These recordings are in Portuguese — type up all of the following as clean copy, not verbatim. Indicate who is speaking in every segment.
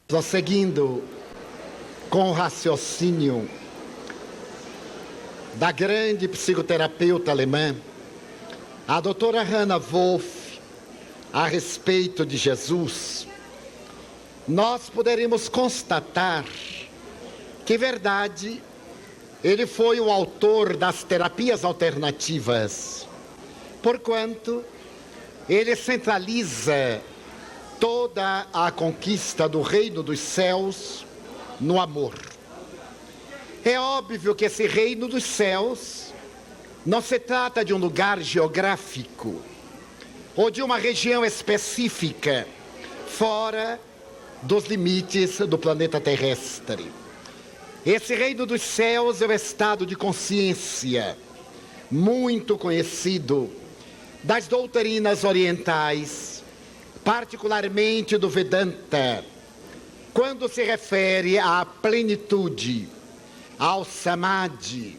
Speaker 1: Prosseguindo com o raciocínio da grande psicoterapeuta alemã, a doutora Hannah Wolff, a respeito de Jesus, nós poderemos constatar que, verdade, ele foi o autor das terapias alternativas, porquanto ele centraliza toda a conquista do reino dos céus no amor. É óbvio que esse reino dos céus não se trata de um lugar geográfico ou de uma região específica fora dos limites do planeta terrestre. Esse reino dos céus é o estado de consciência muito conhecido das doutrinas orientais, particularmente do Vedanta, quando se refere à plenitude, ao samadhi,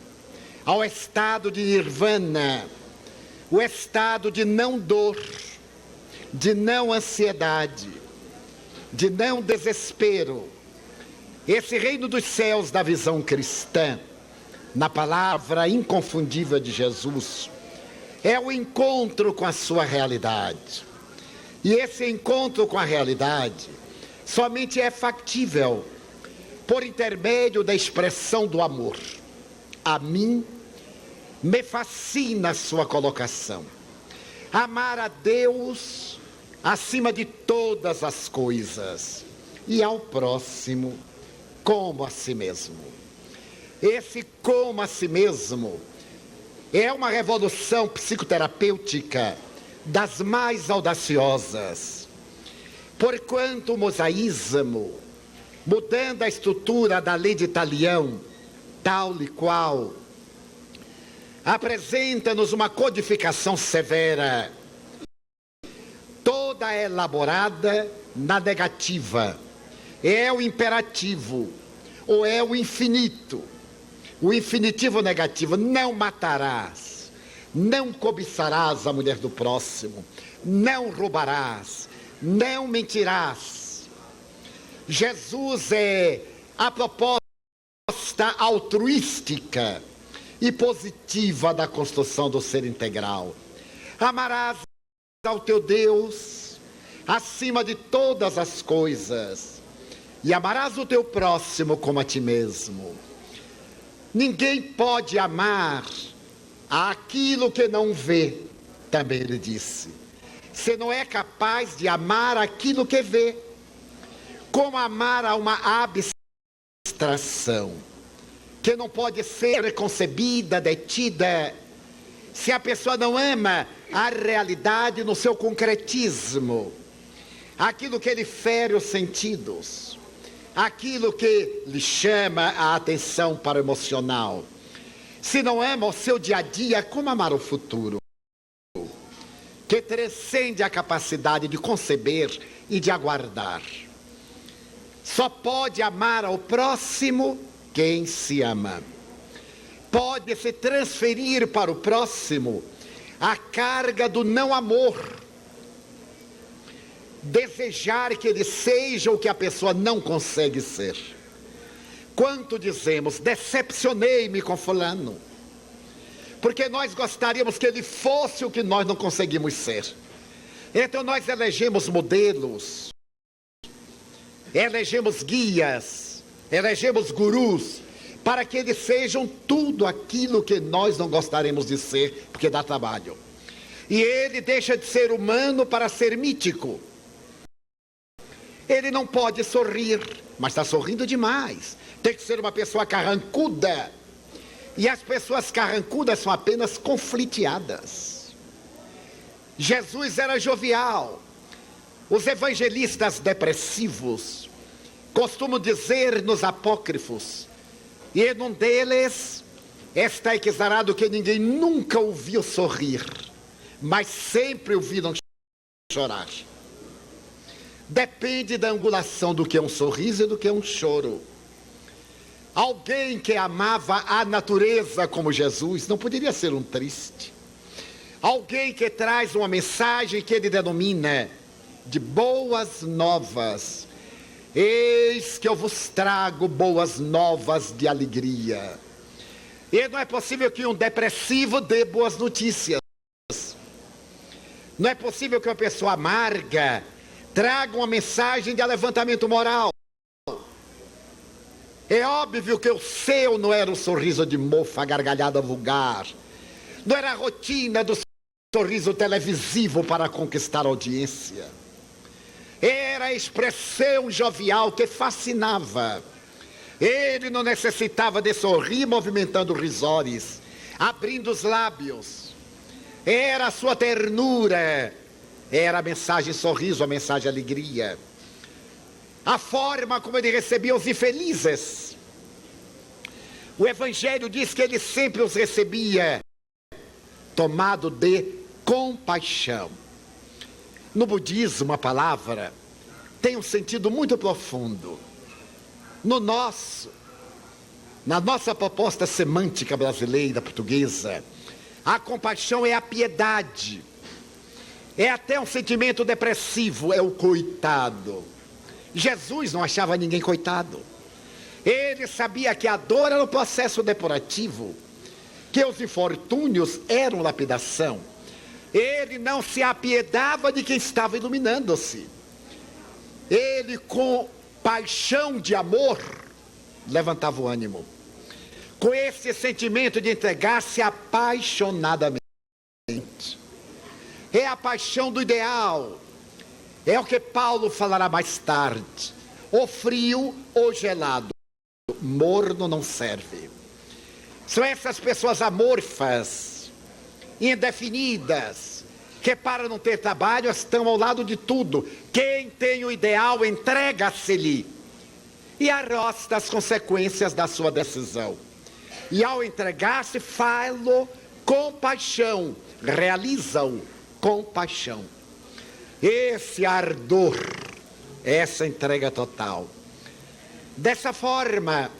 Speaker 1: ao estado de nirvana, o estado de não dor, de não ansiedade, de não desespero. Esse reino dos céus da visão cristã, na palavra inconfundível de Jesus, é o encontro com a sua realidade. E esse encontro com a realidade somente é factível por intermédio da expressão do amor. A mim me fascina a sua colocação. Amar a Deus acima de todas as coisas e ao próximo como a si mesmo. Esse como a si mesmo é uma revolução psicoterapêutica das mais audaciosas, porquanto o mosaísmo, mudando a estrutura da lei de Talião, tal e qual, apresenta-nos uma codificação severa, toda elaborada na negativa. É o imperativo, ou é o infinito, o infinitivo negativo: não matarás, não cobiçarás a mulher do próximo, não roubarás, não mentirás. Jesus é a proposta altruística e positiva da construção do ser integral. Amarás ao teu Deus acima de todas as coisas e amarás o teu próximo como a ti mesmo. Ninguém pode amar aquilo que não vê, também ele disse. Você não é capaz de amar aquilo que vê. Como amar a uma abstração que não pode ser concebida, detida, se a pessoa não ama a realidade no seu concretismo, aquilo que lhe fere os sentidos, aquilo que lhe chama a atenção para o emocional. Se não ama o seu dia a dia, como amar o futuro? Que transcende a capacidade de conceber e de aguardar. Só pode amar ao próximo quem se ama. Pode se transferir para o próximo a carga do não amor. Desejar que ele seja o que a pessoa não consegue ser. Quanto dizemos, decepcionei-me com fulano, porque nós gostaríamos que ele fosse o que nós não conseguimos ser. Então nós elegemos modelos, elegemos guias, elegemos gurus, para que eles sejam tudo aquilo que nós não gostaríamos de ser, porque dá trabalho. E ele deixa de ser humano para ser mítico. Ele não pode sorrir, mas está sorrindo demais. Tem que ser uma pessoa carrancuda. E as pessoas carrancudas são apenas confliteadas. Jesus era jovial. Os evangelistas depressivos costumam dizer nos apócrifos, e em um deles está exarado que ninguém nunca ouviu sorrir, mas sempre ouviram chorar. Depende da angulação do que é um sorriso e do que é um choro. Alguém que amava a natureza como Jesus não poderia ser um triste. Alguém que traz uma mensagem que ele denomina de boas novas, Eis que eu vos trago boas novas de alegria. E não é possível que um depressivo dê boas notícias. Não é possível que uma pessoa amarga traga uma mensagem de levantamento moral. É óbvio que o seu não era o sorriso de mofa, a gargalhada vulgar. Não era a rotina do sorriso televisivo para conquistar audiência. Era a expressão jovial que fascinava. Ele não necessitava de sorrir movimentando risores, abrindo os lábios. Era a sua ternura, era a mensagem sorriso, a mensagem alegria. A forma como ele recebia os infelizes. O Evangelho diz que ele sempre os recebia tomado de compaixão. No budismo, a palavra tem um sentido muito profundo. Na nossa proposta semântica brasileira, portuguesa, a compaixão é a piedade. É até um sentimento depressivo, é o coitado. Jesus não achava ninguém coitado. Ele sabia que a dor era um processo depurativo, que os infortúnios eram lapidação. Ele não se apiedava de quem estava iluminando-se. Ele, com paixão de amor, levantava o ânimo. Com esse sentimento de entregar-se apaixonadamente. É a paixão do ideal. É o que Paulo falará mais tarde. O frio ou gelado, morno não serve. São essas pessoas amorfas, indefinidas, que para não ter trabalho estão ao lado de tudo. Quem tem o ideal entrega-se-lhe e arrosta as consequências da sua decisão. E ao entregar-se, faz-lo com paixão, realiza-o com paixão. Esse ardor, essa entrega total. Dessa forma,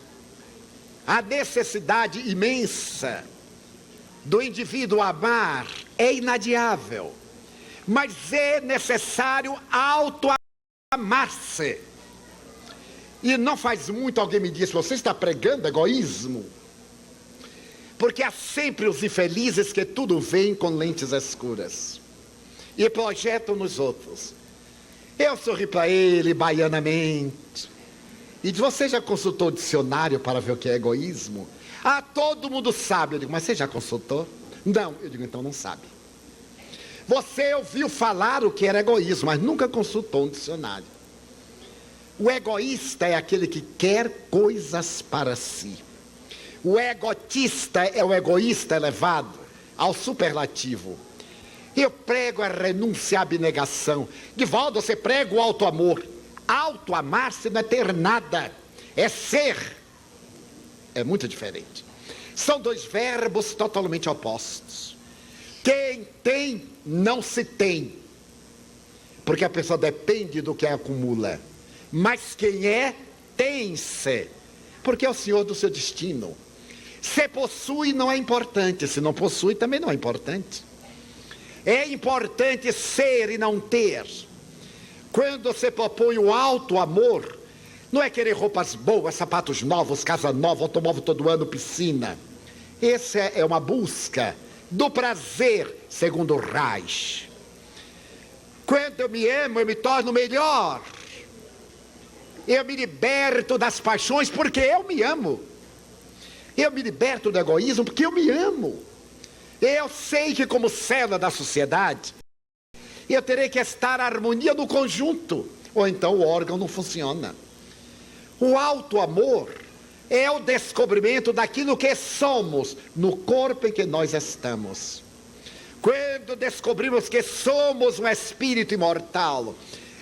Speaker 1: a necessidade imensa do indivíduo amar é inadiável, mas é necessário auto-amar-se. E não faz muito alguém me disse: você está pregando egoísmo? Porque há sempre os infelizes que tudo veem com lentes escuras e projetam nos outros. Eu sorri para ele baianamente e diz: você já consultou o dicionário para ver o que é egoísmo? Ah, todo mundo sabe. Eu digo: mas você já consultou? Não. Eu digo: então não sabe. Você ouviu falar o que era egoísmo, mas nunca consultou um dicionário. O egoísta é aquele que quer coisas para si. O egotista é o egoísta elevado ao superlativo. Eu prego a renúncia, a abnegação. Divaldo, você prega o auto-amor. Auto-amar-se não é ter nada, é ser. É muito diferente. São dois verbos totalmente opostos. Quem tem, não se tem. Porque a pessoa depende do que acumula. Mas quem é, tem-se. Porque é o senhor do seu destino. Se possui, não é importante. Se não possui, também não é importante. É importante ser e não ter. Quando você propõe o alto amor, não é querer roupas boas, sapatos novos, casa nova, automóvel todo ano, piscina. Essa é uma busca do prazer, segundo Reich. Quando eu me amo, eu me torno melhor. Eu me liberto das paixões porque eu me amo. Eu me liberto do egoísmo porque eu me amo. Eu sei que, como célula da sociedade, eu terei que estar em harmonia no conjunto, ou então o órgão não funciona. O auto-amor é o descobrimento daquilo que somos no corpo em que nós estamos. Quando descobrimos que somos um espírito imortal,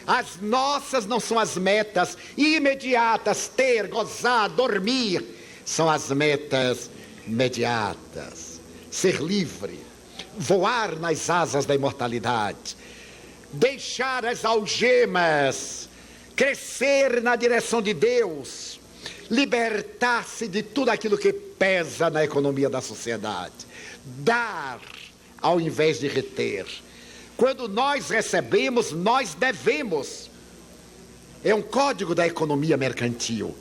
Speaker 1: as nossas não são as metas imediatas, ter, gozar, dormir, são as metas imediatas. Ser livre, voar nas asas da imortalidade, deixar as algemas, crescer na direção de Deus, libertar-se de tudo aquilo que pesa na economia da sociedade, dar ao invés de reter. Quando nós recebemos, nós devemos. É um código da economia mercantil.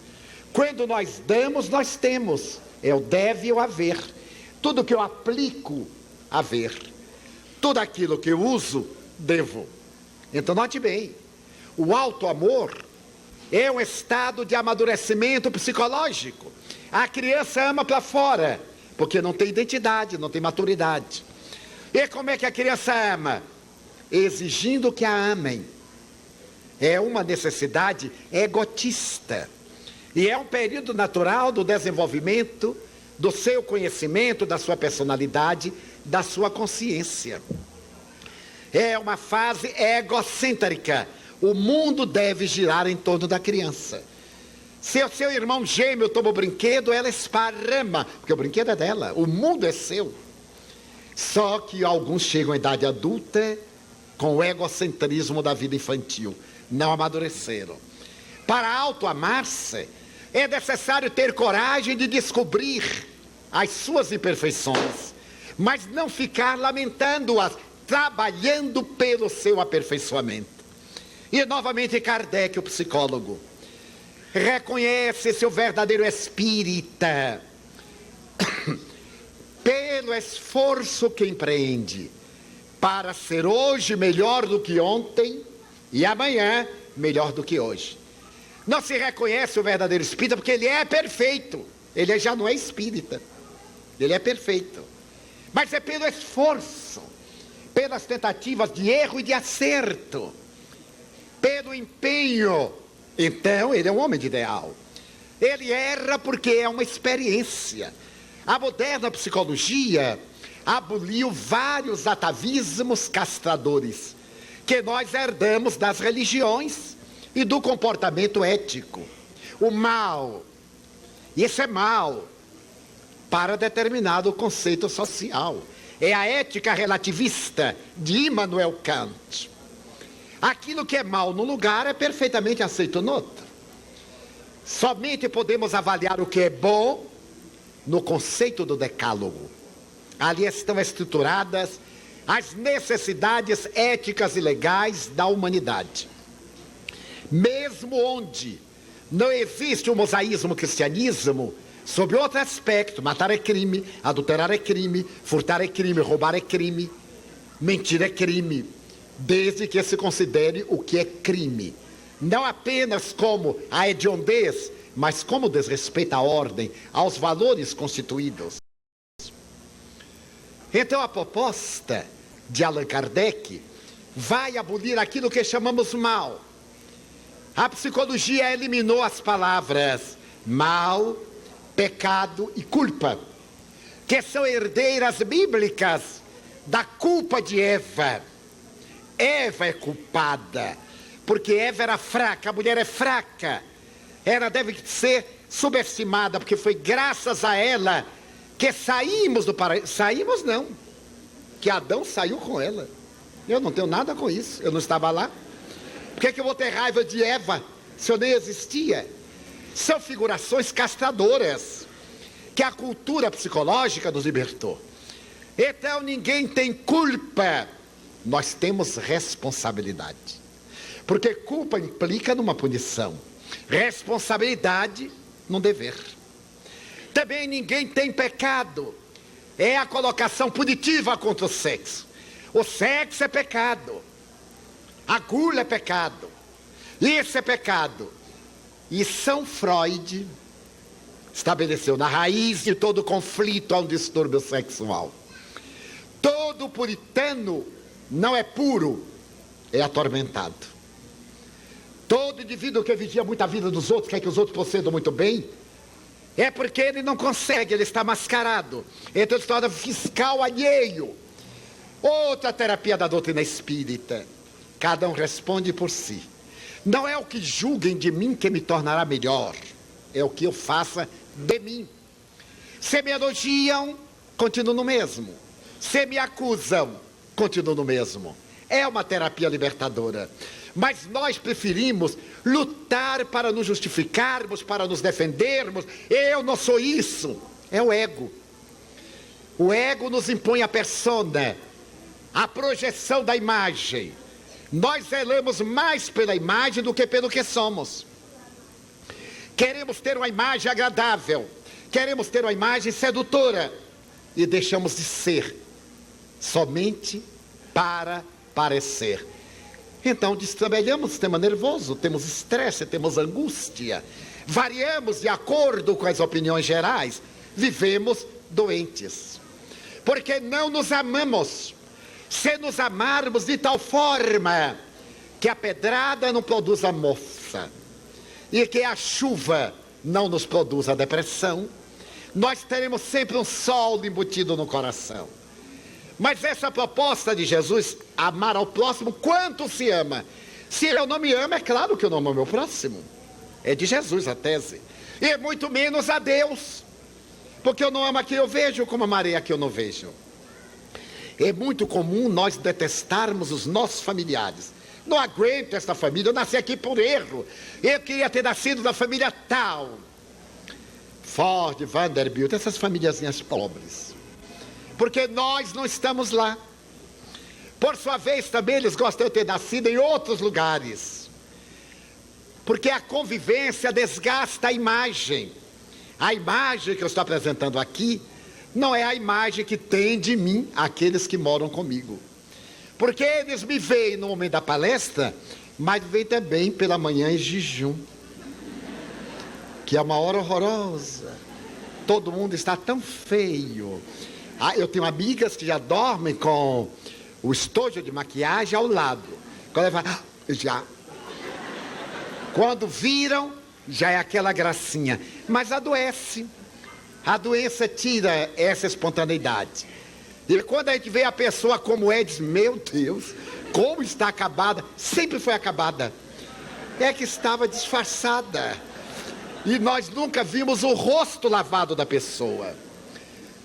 Speaker 1: Quando nós damos, nós temos. É o deve e o haver. Tudo que eu aplico, haver. Tudo aquilo que eu uso, devo. Então note bem, o alto amor é um estado de amadurecimento psicológico. A criança ama para fora, porque não tem identidade, não tem maturidade. E como é que a criança ama? Exigindo que a amem. É uma necessidade egotista. E é um período natural do desenvolvimento do seu conhecimento, da sua personalidade, da sua consciência. É uma fase egocêntrica. O mundo deve girar em torno da criança. Se o seu irmão gêmeo toma o brinquedo, ela esparrama, porque o brinquedo é dela, o mundo é seu. Só que alguns chegam à idade adulta com o egocentrismo da vida infantil. Não amadureceram. Para auto-amar-se, é necessário ter coragem de descobrir as suas imperfeições, mas não ficar lamentando-as, trabalhando pelo seu aperfeiçoamento. E novamente Kardec, o psicólogo, reconhece seu verdadeiro espírita pelo esforço que empreende para ser hoje melhor do que ontem e amanhã melhor do que hoje. Não se reconhece o verdadeiro espírita porque ele é perfeito. Ele já não é espírita. Ele é perfeito. Mas é pelo esforço, pelas tentativas de erro e de acerto, pelo empenho. Então, ele é um homem de ideal. Ele erra porque é uma experiência. A moderna psicologia aboliu vários atavismos castradores que nós herdamos das religiões e do comportamento ético. O mal, isso é mal para determinado conceito social. É a ética relativista de Immanuel Kant. Aquilo que é mal num lugar é perfeitamente aceito no outro. Somente podemos avaliar o que é bom no conceito do decálogo. Ali estão estruturadas as necessidades éticas e legais da humanidade. Mesmo onde não existe o mosaísmo cristianismo, sob outro aspecto, matar é crime, adulterar é crime, furtar é crime, roubar é crime, mentir é crime, desde que se considere o que é crime. Não apenas como a hediondez, mas como desrespeito à ordem, aos valores constituídos. Então a proposta de Allan Kardec vai abolir aquilo que chamamos mal. A psicologia eliminou as palavras mal, pecado e culpa, que são herdeiras bíblicas da culpa de Eva. Eva é culpada, porque Eva era fraca, a mulher é fraca. Ela deve ser subestimada, porque foi graças a ela que saímos do paraíso. Saímos não, que Adão saiu com ela. Eu não tenho nada com isso, eu não estava lá. Por que eu vou ter raiva de Eva, se eu nem existia? São figurações castradoras, que a cultura psicológica nos libertou. Então ninguém tem culpa, nós temos responsabilidade. Porque culpa implica numa punição, responsabilidade num dever. Também ninguém tem pecado, é a colocação punitiva contra o sexo. O sexo é pecado, a gula é pecado, isso é pecado. E São Freud estabeleceu na raiz de todo conflito há um distúrbio sexual. Todo puritano não é puro, é atormentado. Todo indivíduo que vigia muito a vida dos outros, quer que os outros procedam muito bem, é porque ele não consegue, ele está mascarado. Então ele se torna fiscal alheio. Outra terapia da doutrina espírita. Cada um responde por si. Não é o que julguem de mim que me tornará melhor, é o que eu faça de mim. Se me elogiam, continuo no mesmo. Se me acusam, continuo no mesmo. É uma terapia libertadora. Mas nós preferimos lutar para nos justificarmos, para nos defendermos. Eu não sou isso. É o ego. O ego nos impõe a persona, a projeção da imagem. Nós zelamos mais pela imagem do que pelo que somos. Queremos ter uma imagem agradável, queremos ter uma imagem sedutora, e deixamos de ser, somente para parecer. Então trabalhamos, sistema nervoso, temos estresse, temos angústia, variamos de acordo com as opiniões gerais, vivemos doentes, porque não nos amamos. Se nos amarmos de tal forma que a pedrada não produz a moça, e que a chuva não nos produz a depressão, nós teremos sempre um sol embutido no coração. Mas essa proposta de Jesus, amar ao próximo quanto se ama. Se eu não me amo, é claro que eu não amo o meu próximo. É de Jesus a tese. E muito menos a Deus. Porque eu não amo a quem eu vejo como amarei a quem eu não vejo. É muito comum nós detestarmos os nossos familiares. Não aguento essa família, eu nasci aqui por erro. Eu queria ter nascido da família tal. Ford, Vanderbilt, essas famíliazinhas pobres. Porque nós não estamos lá. Por sua vez também eles gostam de ter nascido em outros lugares. Porque a convivência desgasta a imagem. A imagem que eu estou apresentando aqui não é a imagem que tem de mim aqueles que moram comigo. Porque eles me veem no momento da palestra, mas veem também pela manhã em jejum. Que é uma hora horrorosa. Todo mundo está tão feio. Eu tenho amigas que já dormem com o estojo de maquiagem ao lado. Quando ela fala, já. Quando viram, já é aquela gracinha. Mas adoece. A doença tira essa espontaneidade. E quando a gente vê a pessoa como é, diz, meu Deus, como está acabada. Sempre foi acabada. É que estava disfarçada. E nós nunca vimos o rosto lavado da pessoa.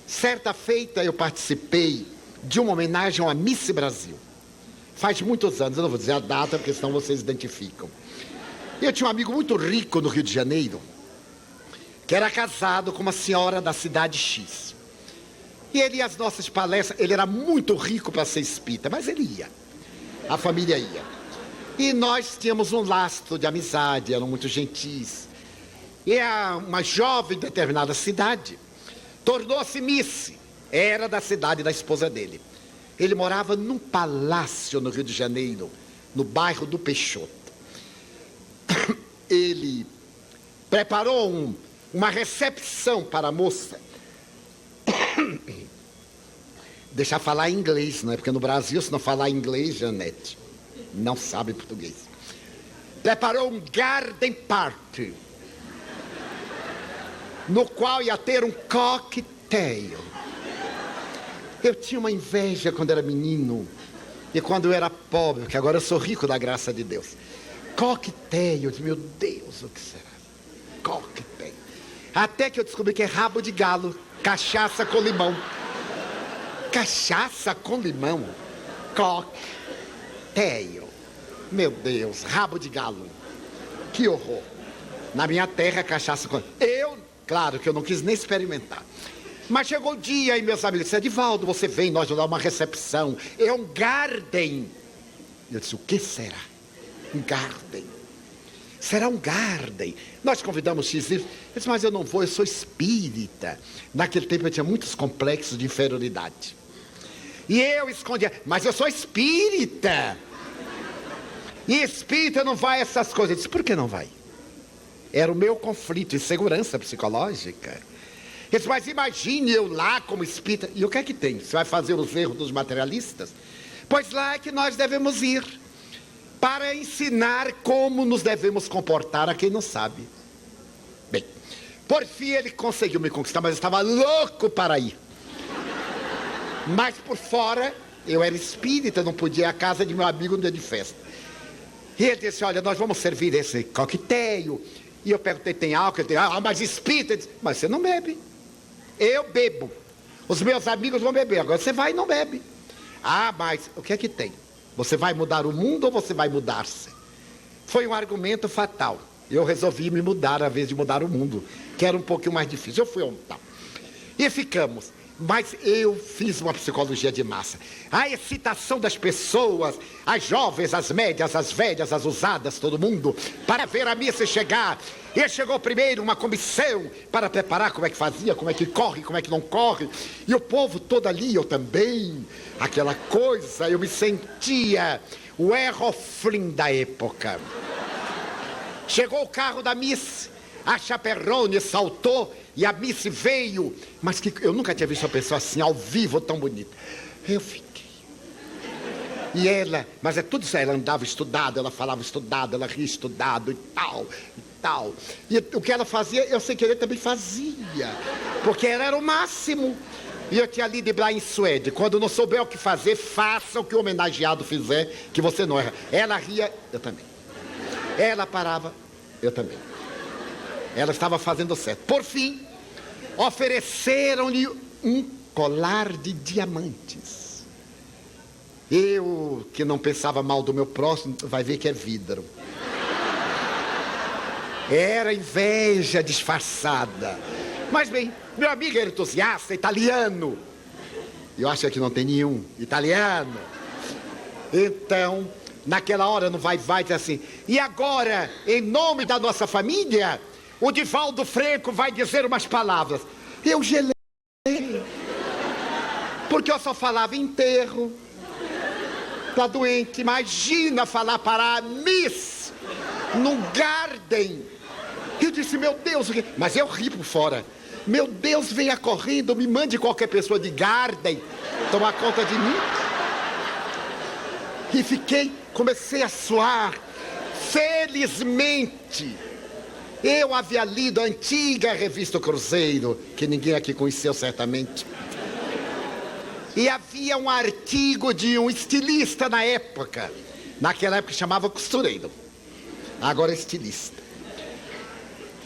Speaker 1: Certa feita eu participei de uma homenagem à Miss Brasil. Faz muitos anos, eu não vou dizer a data, porque senão vocês identificam. Eu tinha um amigo muito rico no Rio de Janeiro, que era casado com uma senhora da cidade X. E ele ia às nossas palestras, ele era muito rico para ser espírita, mas ele ia. A família ia. E nós tínhamos um lastro de amizade, eram muito gentis. E uma jovem de determinada cidade tornou-se Miss, era da cidade da esposa dele. Ele morava num palácio no Rio de Janeiro, no bairro do Peixoto. Ele preparou uma recepção para a moça. Deixa eu falar em inglês, não é? Porque no Brasil, se não falar inglês, Janete, não sabe português. Preparou um garden party, no qual ia ter um cocktail. Eu tinha uma inveja quando era menino e quando eu era pobre, porque agora eu sou rico da graça de Deus. Cocktail, eu disse, meu Deus, o que será? Cocktail. Até que eu descobri que é rabo de galo, cachaça com limão. Cachaça com limão? Cocktail. Meu Deus, rabo de galo. Que horror. Na minha terra, cachaça com... Claro que eu não quis nem experimentar. Mas chegou o dia e meus amigos disseram, Edivaldo, você vem, nós vamos dar uma recepção. É um garden. Eu disse, o que será? Um garden. Será um garden. Nós convidamos X. Eu disse, mas eu não vou, eu sou espírita. Naquele tempo eu tinha muitos complexos de inferioridade. E eu escondia, mas eu sou espírita. E espírita não vai a essas coisas. Eu disse, por que não vai? Era o meu conflito, insegurança psicológica. Ele disse, mas imagine eu lá como espírita. E o que é que tem? Você vai fazer os erros dos materialistas? Pois lá é que nós devemos ir, para ensinar como nos devemos comportar a quem não sabe. Bem, por fim ele conseguiu me conquistar, mas eu estava louco para ir. Mas por fora, eu era espírita, não podia ir à casa de meu amigo no dia de festa. E ele disse, olha, nós vamos servir esse coquetel. E eu perguntei, tem álcool? Ele disse, mas espírita. Disse, mas você não bebe. Eu bebo. Os meus amigos vão beber. Agora você vai e não bebe. Mas o que é que tem? Você vai mudar o mundo ou você vai mudar-se? Foi um argumento fatal. Eu resolvi me mudar, ao invés de mudar o mundo, que era um pouquinho mais difícil. Eu fui ontem. E ficamos. Mas eu fiz uma psicologia de massa. A excitação das pessoas, as jovens, as médias, as velhas, as usadas, todo mundo, para ver a missa chegar. E chegou primeiro uma comissão para preparar como é que fazia, como é que corre, como é que não corre. E o povo todo ali, eu também. Aquela coisa, eu me sentia o Errol Flynn da época. Chegou o carro da Miss, a chaperone saltou e a Miss veio. Mas que eu nunca tinha visto uma pessoa assim, ao vivo, tão bonita. Eu fiquei. E ela, mas é tudo isso, ela andava estudada, ela falava estudado, ela ria estudado e tal, e tal. E o que ela fazia, eu sem querer também fazia. Porque ela era o máximo. E eu tinha lido de Brian Suede, quando não souber o que fazer, faça o que o homenageado fizer, que você não erra. Ela ria, eu também. Ela parava, eu também. Ela estava fazendo certo. Por fim, ofereceram-lhe um colar de diamantes. Eu, que não pensava mal do meu próximo, vai ver que é vidro. Era inveja disfarçada. Mas bem, meu amigo era entusiasta, italiano. Eu acho que não tem nenhum italiano. Então, naquela hora no vai-vai, diz assim: e agora, em nome da nossa família, o Divaldo Franco vai dizer umas palavras. Eu gelei. Porque eu só falava enterro. Tá doente, imagina falar para a Miss num garden. Eu disse, meu Deus, mas eu ri por fora. Meu Deus, venha correndo, me mande qualquer pessoa de garden tomar conta de mim. E comecei a suar. Felizmente, eu havia lido a antiga revista Cruzeiro, que ninguém aqui conheceu certamente. E havia um artigo de um estilista na época. Naquela época chamava costureiro. Agora é estilista.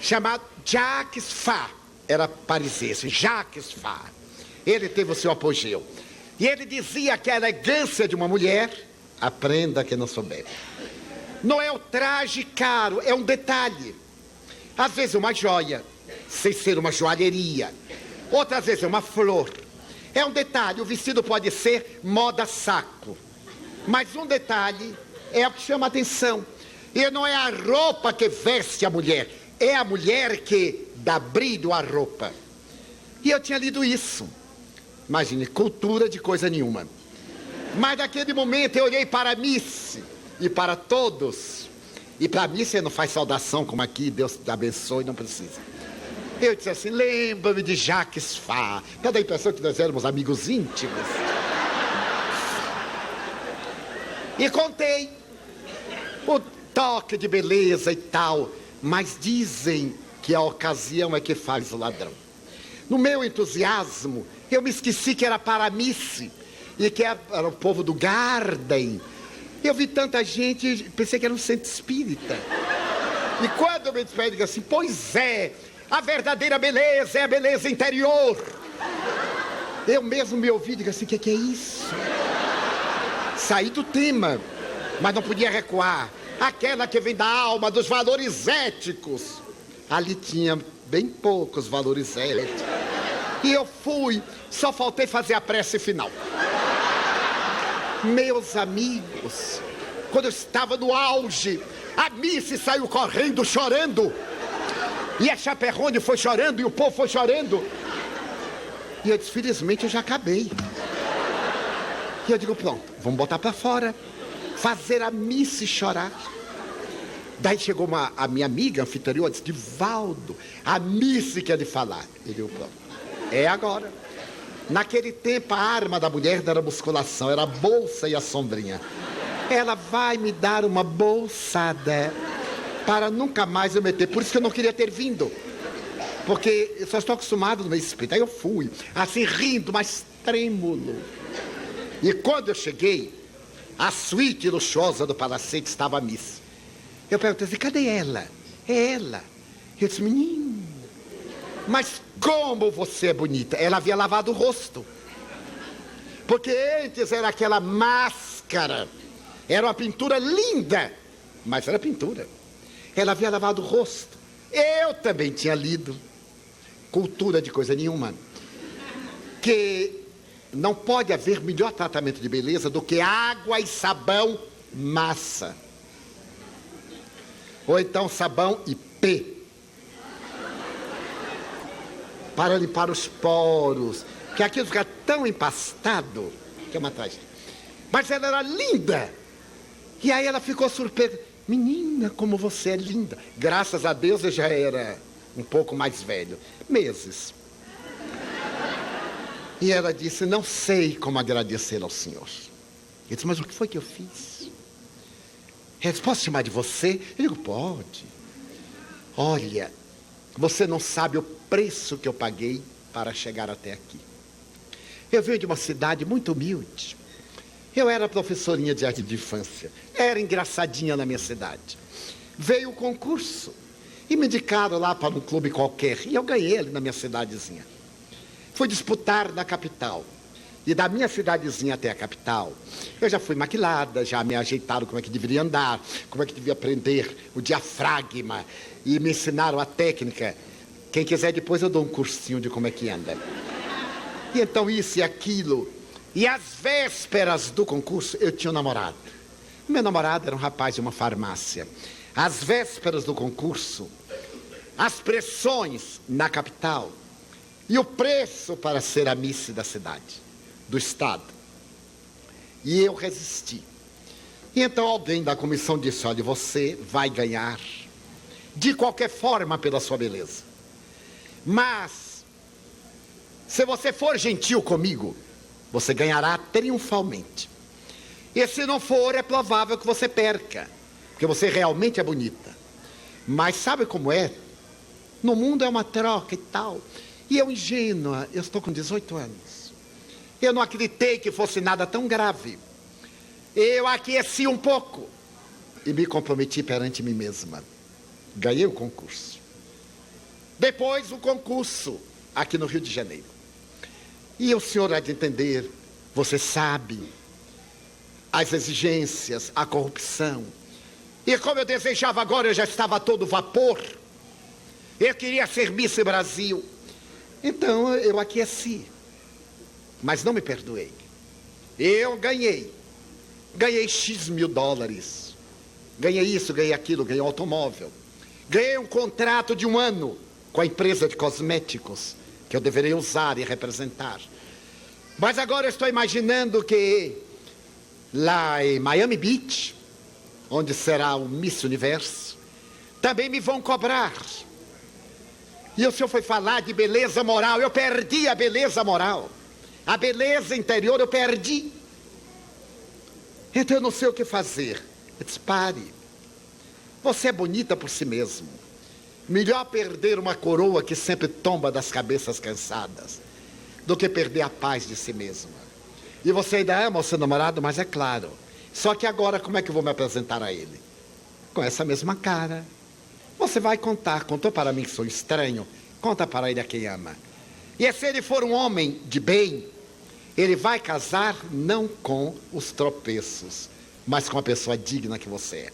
Speaker 1: Chamado Jacques Fath. Era parisense, Jacques Fath. Ele teve o seu apogeu. E ele dizia que a elegância de uma mulher, aprenda que não souber, não é o traje caro, é um detalhe. Às vezes é uma joia, sem ser uma joalheria. Outras vezes é uma flor. É um detalhe, o vestido pode ser moda saco. Mas um detalhe é o que chama a atenção. E não é a roupa que veste a mulher, é a mulher que dá brilho à roupa. E eu tinha lido isso. Imagine, cultura de coisa nenhuma. Mas naquele momento eu olhei para a Miss e para todos. E para mim você não faz saudação como aqui, Deus te abençoe, não precisa. Eu disse assim, lembra-me de Jacques Fath. Dá a impressão que nós éramos amigos íntimos. E contei o toque de beleza e tal. Mas dizem que a ocasião é que faz o ladrão. No meu entusiasmo, eu me esqueci que era para a Miss e que era o povo do Garden. Eu vi tanta gente, pensei que era um centro espírita. E quando eu me despedi, eu digo assim, pois é, a verdadeira beleza é a beleza interior. Eu mesmo me ouvi e digo assim, o que é isso? Saí do tema, mas não podia recuar. Aquela que vem da alma, dos valores éticos. Ali tinha bem poucos valores éticos. E eu fui, só faltei fazer a prece final. Meus amigos, quando eu estava no auge, a Miss saiu correndo, chorando. E a chaperone foi chorando, e o povo foi chorando. E eu disse, felizmente eu já acabei. E eu digo, pronto, vamos botar pra fora. Fazer a Miss chorar. Daí chegou a minha amiga, anfitriã, disse, Divaldo, a Miss quer lhe falar. Ele disse, pronto, é agora. Naquele tempo a arma da mulher não era musculação, era a bolsa e a sombrinha. Ela vai me dar uma bolsada para nunca mais eu meter. Por isso que eu não queria ter vindo. Porque eu só estou acostumado no meio espírita. Aí eu fui, assim rindo, mas trêmulo. E quando eu cheguei, a suíte luxuosa do palacete estava a Miss. Eu perguntei assim, cadê ela? É ela. Eu disse, menino, mas como você é bonita. Ela havia lavado o rosto. Porque antes era aquela máscara. Era uma pintura linda, mas era pintura. Ela havia lavado o rosto. Eu também tinha lido. Cultura de coisa nenhuma. que não pode haver melhor tratamento de beleza do que água e sabão massa. Ou então sabão e P. Para limpar os poros, que aquilo fica tão empastado, que é uma tragédia. Mas ela era linda. E aí ela ficou surpresa. Menina, como você é linda. Graças a Deus eu já era um pouco mais velho. Meses. E ela disse, não sei como agradecer ao Senhor. Eu disse, mas o que foi que eu fiz? Ela disse, posso chamar de você? Eu digo, pode. Olha, você não sabe o preço que eu paguei para chegar até aqui. Eu venho de uma cidade muito humilde. Eu era professorinha de arte de infância. Era engraçadinha na minha cidade. Veio o concurso e me indicaram lá para um clube qualquer. E eu ganhei ali na minha cidadezinha. Fui disputar na capital. E da minha cidadezinha até a capital, eu já fui maquilada, já me ajeitaram como é que deveria andar, como é que devia prender o diafragma. E me ensinaram a técnica. Quem quiser depois eu dou um cursinho de como é que anda. E então isso e aquilo. E às vésperas do concurso eu tinha um namorado. Meu namorado era um rapaz de uma farmácia. Às vésperas do concurso, as pressões na capital e o preço para ser a Miss da cidade, do estado. E eu resisti. E então alguém da comissão disse, olha, você vai ganhar de qualquer forma pela sua beleza. Mas, se você for gentil comigo, você ganhará triunfalmente. E se não for, é provável que você perca, porque você realmente é bonita. Mas sabe como é? No mundo é uma troca e tal. E eu, ingênua, eu estou com 18 anos. Eu não acreditei que fosse nada tão grave. Eu aqueci um pouco e me comprometi perante mim mesma. Ganhei o concurso. Depois o concurso aqui no Rio de Janeiro. E o senhor há de entender, você sabe, as exigências, a corrupção. E como eu desejava agora, eu já estava a todo vapor. Eu queria ser Miss Brasil. Então eu aqueci. Mas não me perdoei. Eu ganhei. Ganhei X mil dólares. Ganhei isso, ganhei aquilo, ganhei um automóvel. Ganhei um contrato de 1 ano com a empresa de cosméticos que eu deveria usar e representar. Mas agora eu estou imaginando que lá em Miami Beach, onde será o Miss Universo, também me vão cobrar. E o senhor foi falar de beleza moral. Eu perdi a beleza moral. A beleza interior eu perdi. Então eu não sei o que fazer. Eu disse, pare. Você é bonita por si mesmo. Melhor perder uma coroa que sempre tomba das cabeças cansadas do que perder a paz de si mesma. E você ainda ama o seu namorado, mas é claro. Só que agora como é que eu vou me apresentar a ele? Com essa mesma cara. Você vai contar, contou para mim que sou estranho, conta para ele a quem ama. E se ele for um homem de bem, ele vai casar não com os tropeços, mas com a pessoa digna que você é.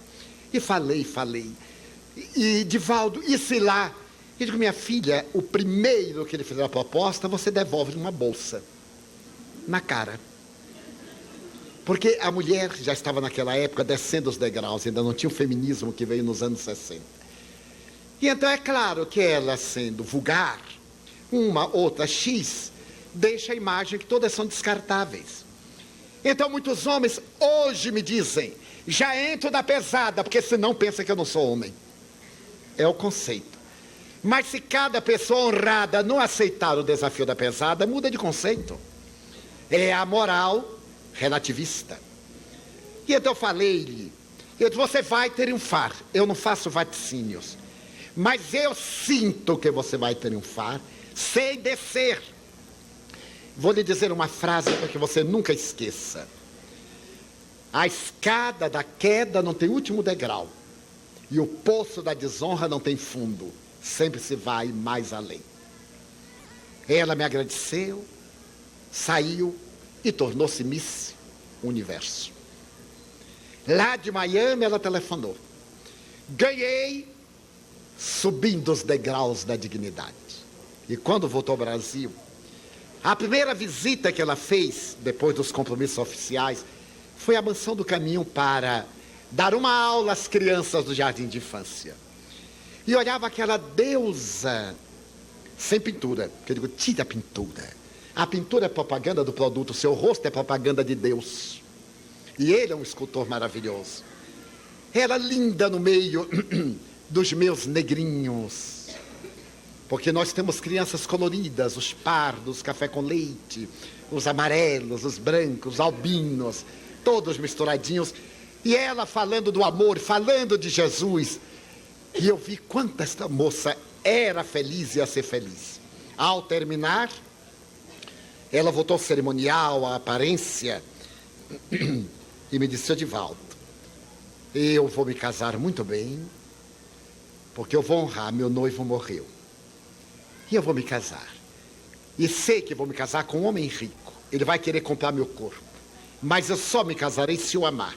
Speaker 1: E falei. E Divaldo, e se lá? Eu digo, minha filha, o primeiro que ele fizer a proposta, você devolve uma bolsa na cara. Porque a mulher já estava naquela época descendo os degraus, ainda não tinha o feminismo que veio nos anos 60. E então é claro que ela, sendo vulgar, uma, outra X, deixa a imagem que todas são descartáveis. Então muitos homens hoje me dizem, já entro na pesada, porque senão pensa que eu não sou homem. É o conceito. Mas se cada pessoa honrada não aceitar o desafio da pesada, muda de conceito. É a moral relativista. E então eu falei-lhe, eu disse, você vai triunfar. Eu não faço vaticínios. Mas eu sinto que você vai triunfar sem descer. Vou lhe dizer uma frase para que você nunca esqueça. A escada da queda não tem último degrau. E o poço da desonra não tem fundo. Sempre se vai mais além. Ela me agradeceu, saiu e tornou-se Miss Universo. Lá de Miami ela telefonou. Ganhei subindo os degraus da dignidade. E quando voltou ao Brasil, A primeira visita que ela fez, depois dos compromissos oficiais, foi à Mansão do Caminho para dar uma aula às crianças do jardim de infância. E olhava aquela deusa sem pintura, que eu digo, tira a pintura. A pintura é propaganda do produto, o seu rosto é propaganda de Deus. E ele é um escultor maravilhoso. Era linda no meio dos meus negrinhos. Porque nós temos crianças coloridas, os pardos, café com leite, os amarelos, os brancos, os albinos, todos misturadinhos. E ela falando do amor, falando de Jesus. E eu vi quanto esta moça era feliz e ia ser feliz. Ao terminar, ela voltou ao cerimonial, à aparência, e me disse: Edivaldo, eu vou me casar muito bem, porque eu vou honrar, meu noivo morreu. E eu vou me casar. E sei que vou me casar com um homem rico. Ele vai querer comprar meu corpo. Mas eu só me casarei se o amar.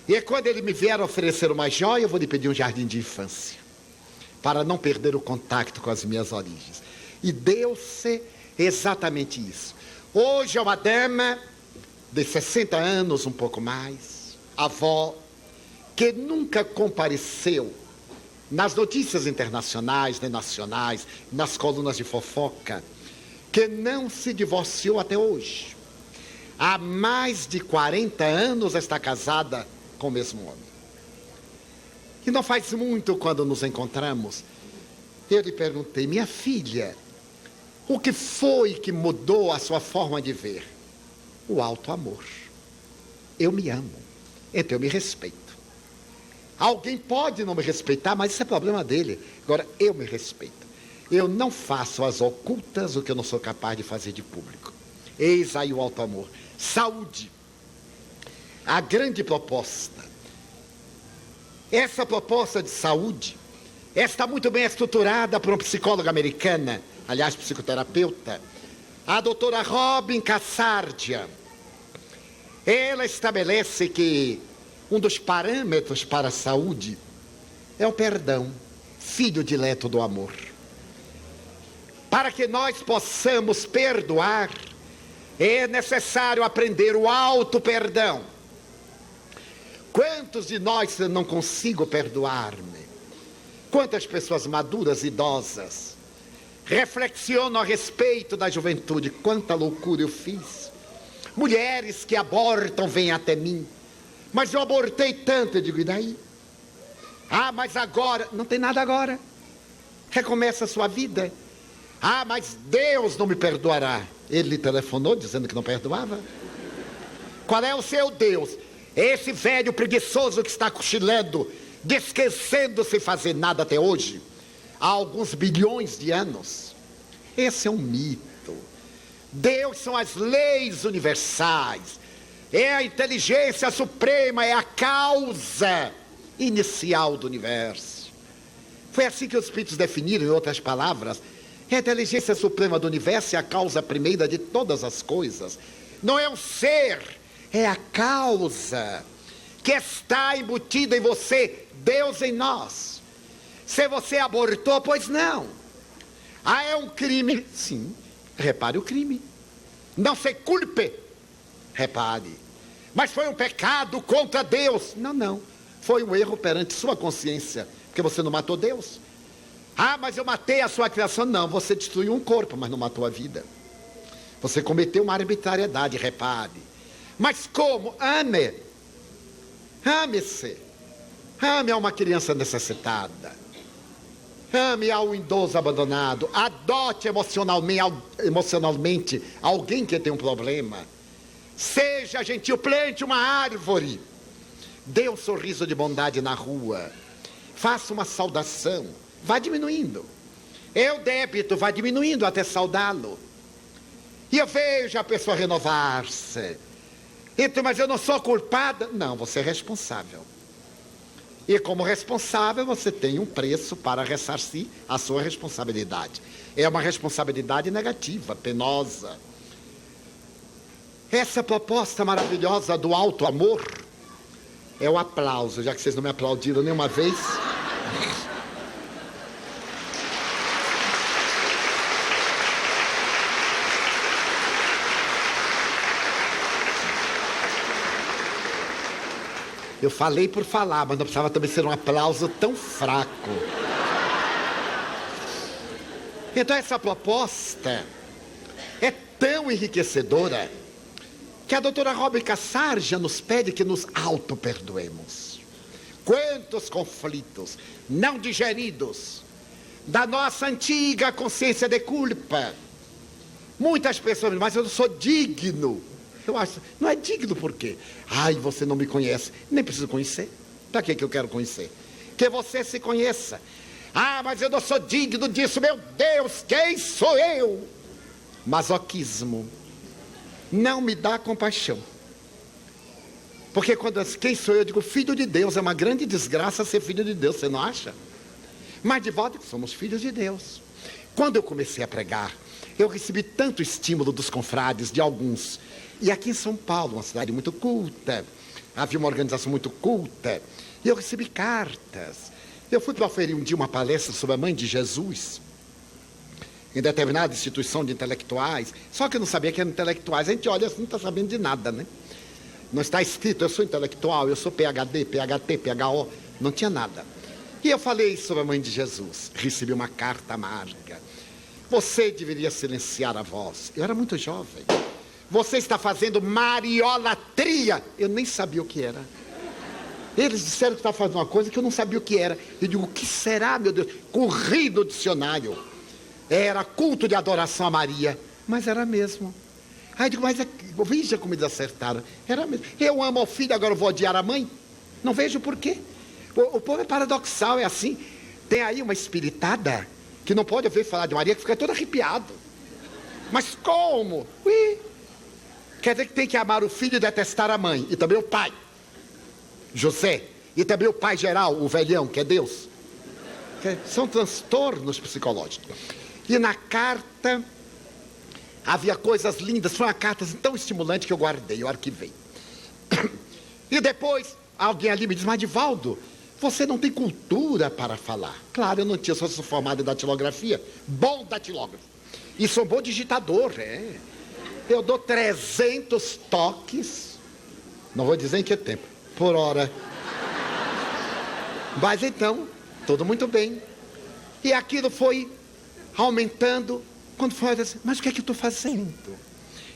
Speaker 1: E quando ele me vier oferecer uma joia, eu vou lhe pedir um jardim de infância, para não perder o contato com as minhas origens. E deu-se exatamente isso. Hoje é uma dama de 60 anos, um pouco mais, avó, que nunca compareceu nas notícias internacionais, nem nacionais, nas colunas de fofoca, que não se divorciou até hoje. Há mais de 40 anos está casada com o mesmo homem. E não faz muito, quando nos encontramos, eu lhe perguntei: minha filha, o que foi que mudou a sua forma de ver? O alto amor. Eu me amo, então eu me respeito. Alguém pode não me respeitar, mas isso é problema dele. Agora, eu me respeito. Eu não faço às ocultas o que eu não sou capaz de fazer de público. Eis aí o alto amor. Saúde. A grande proposta. Essa proposta de saúde está muito bem estruturada por uma psicóloga americana, aliás, psicoterapeuta, a doutora Robin Cassardia. Ela estabelece que um dos parâmetros para a saúde é o perdão, filho dileto do amor. Para que nós possamos perdoar, é necessário aprender o auto-perdão. Quantos de nós eu não consigo perdoar-me? Quantas pessoas maduras, idosas, reflexionam a respeito da juventude? Quanta loucura eu fiz. Mulheres que abortam vêm até mim. Mas eu abortei tanto, eu digo, e daí? Ah, mas agora, não tem nada agora. Recomeça a sua vida. Ah, mas Deus não me perdoará. Ele lhe telefonou dizendo que não perdoava? Qual é o seu Deus? Esse velho preguiçoso que está cochilando, esquecendo sem fazer nada até hoje, há alguns bilhões de anos. Esse é um mito. Deus são as leis universais. É a inteligência suprema, é a causa inicial do universo. Foi assim que os espíritos definiram, em outras palavras. A inteligência suprema do universo é a causa primeira de todas as coisas. Não é um ser, é a causa que está embutida em você, Deus em nós. Se você abortou, pois não. Ah, é um crime? Sim, repare o crime. Não se culpe, repare. Mas foi um pecado contra Deus? Não, não. Foi um erro perante sua consciência, porque você não matou Deus. Ah, mas eu matei a sua criação. Não, você destruiu um corpo, mas não matou a vida. Você cometeu uma arbitrariedade, repare. Mas como? Ame. Ame-se. Ame a uma criança necessitada. Ame ao idoso abandonado. Adote emocionalmente alguém que tem um problema. Seja gentil, plante uma árvore. Dê um sorriso de bondade na rua. Faça uma saudação. Vá diminuindo. O débito vai diminuindo até saudá-lo. E eu vejo a pessoa renovar-se. Então, mas eu não sou culpada? Não, você é responsável. E como responsável, você tem um preço para ressarcir a sua responsabilidade. É uma responsabilidade negativa, penosa. Essa proposta maravilhosa do alto amor é o aplauso, já que vocês não me aplaudiram nenhuma vez. Eu falei por falar, mas não precisava também ser um aplauso tão fraco. Então essa proposta é tão enriquecedora que a doutora Rôbica Sarja nos pede que nos auto-perdoemos. Quantos conflitos não digeridos da nossa antiga consciência de culpa. Muitas pessoas dizem, mas eu não sou digno. Eu acho, não é digno por quê? Ai, você não me conhece. Nem preciso conhecer. Para que eu quero conhecer? Que você se conheça. Ah, mas eu não sou digno disso. Meu Deus, quem sou eu? Masoquismo. Não me dá compaixão. Porque quando quem sou eu digo filho de Deus. É uma grande desgraça ser filho de Deus, você não acha? Mas de volta que somos filhos de Deus. Quando eu comecei a pregar, eu recebi tanto estímulo dos confrades, de alguns. E aqui em São Paulo, uma cidade muito culta, havia uma organização muito culta, e eu recebi cartas. Eu fui para oferir um dia uma palestra sobre a Mãe de Jesus, em determinada instituição de intelectuais, só que eu não sabia que eram intelectuais. A gente olha assim, não está sabendo de nada, né? Não está escrito, eu sou intelectual, eu sou PhD, PhT, PHO, não tinha nada. E eu falei sobre a Mãe de Jesus, recebi uma carta amarga. Você deveria silenciar a voz. Eu era muito jovem. Você está fazendo mariolatria. Eu nem sabia o que era. Eles disseram que estava fazendo uma coisa que eu não sabia o que era. Eu digo, o que será, meu Deus? Corri no dicionário. Era culto de adoração a Maria. Mas era mesmo. Aí eu digo, mas veja como eles acertaram. Era mesmo. Eu amo o filho, agora eu vou odiar a mãe? Não vejo por quê. O povo é paradoxal, é assim. Tem aí uma espiritada que não pode ouvir falar de Maria, que fica todo arrepiado. Mas como? Ui. Quer dizer que tem que amar o filho e detestar a mãe. E também o pai, José. E também o pai geral, o velhão, que é Deus. São transtornos psicológicos. E na carta havia coisas lindas. Foi uma carta tão estimulante que eu guardei, eu arquivei. E depois alguém ali me diz, mas Divaldo, você não tem cultura para falar. Claro, eu não tinha, só sou formado em datilografia. Bom datilógrafo. E sou bom digitador, é. Eu dou 300 toques, não vou dizer em que tempo, por hora. Mas então, tudo muito bem. E aquilo foi aumentando. Quando foi, eu disse, mas o que é que eu estou fazendo?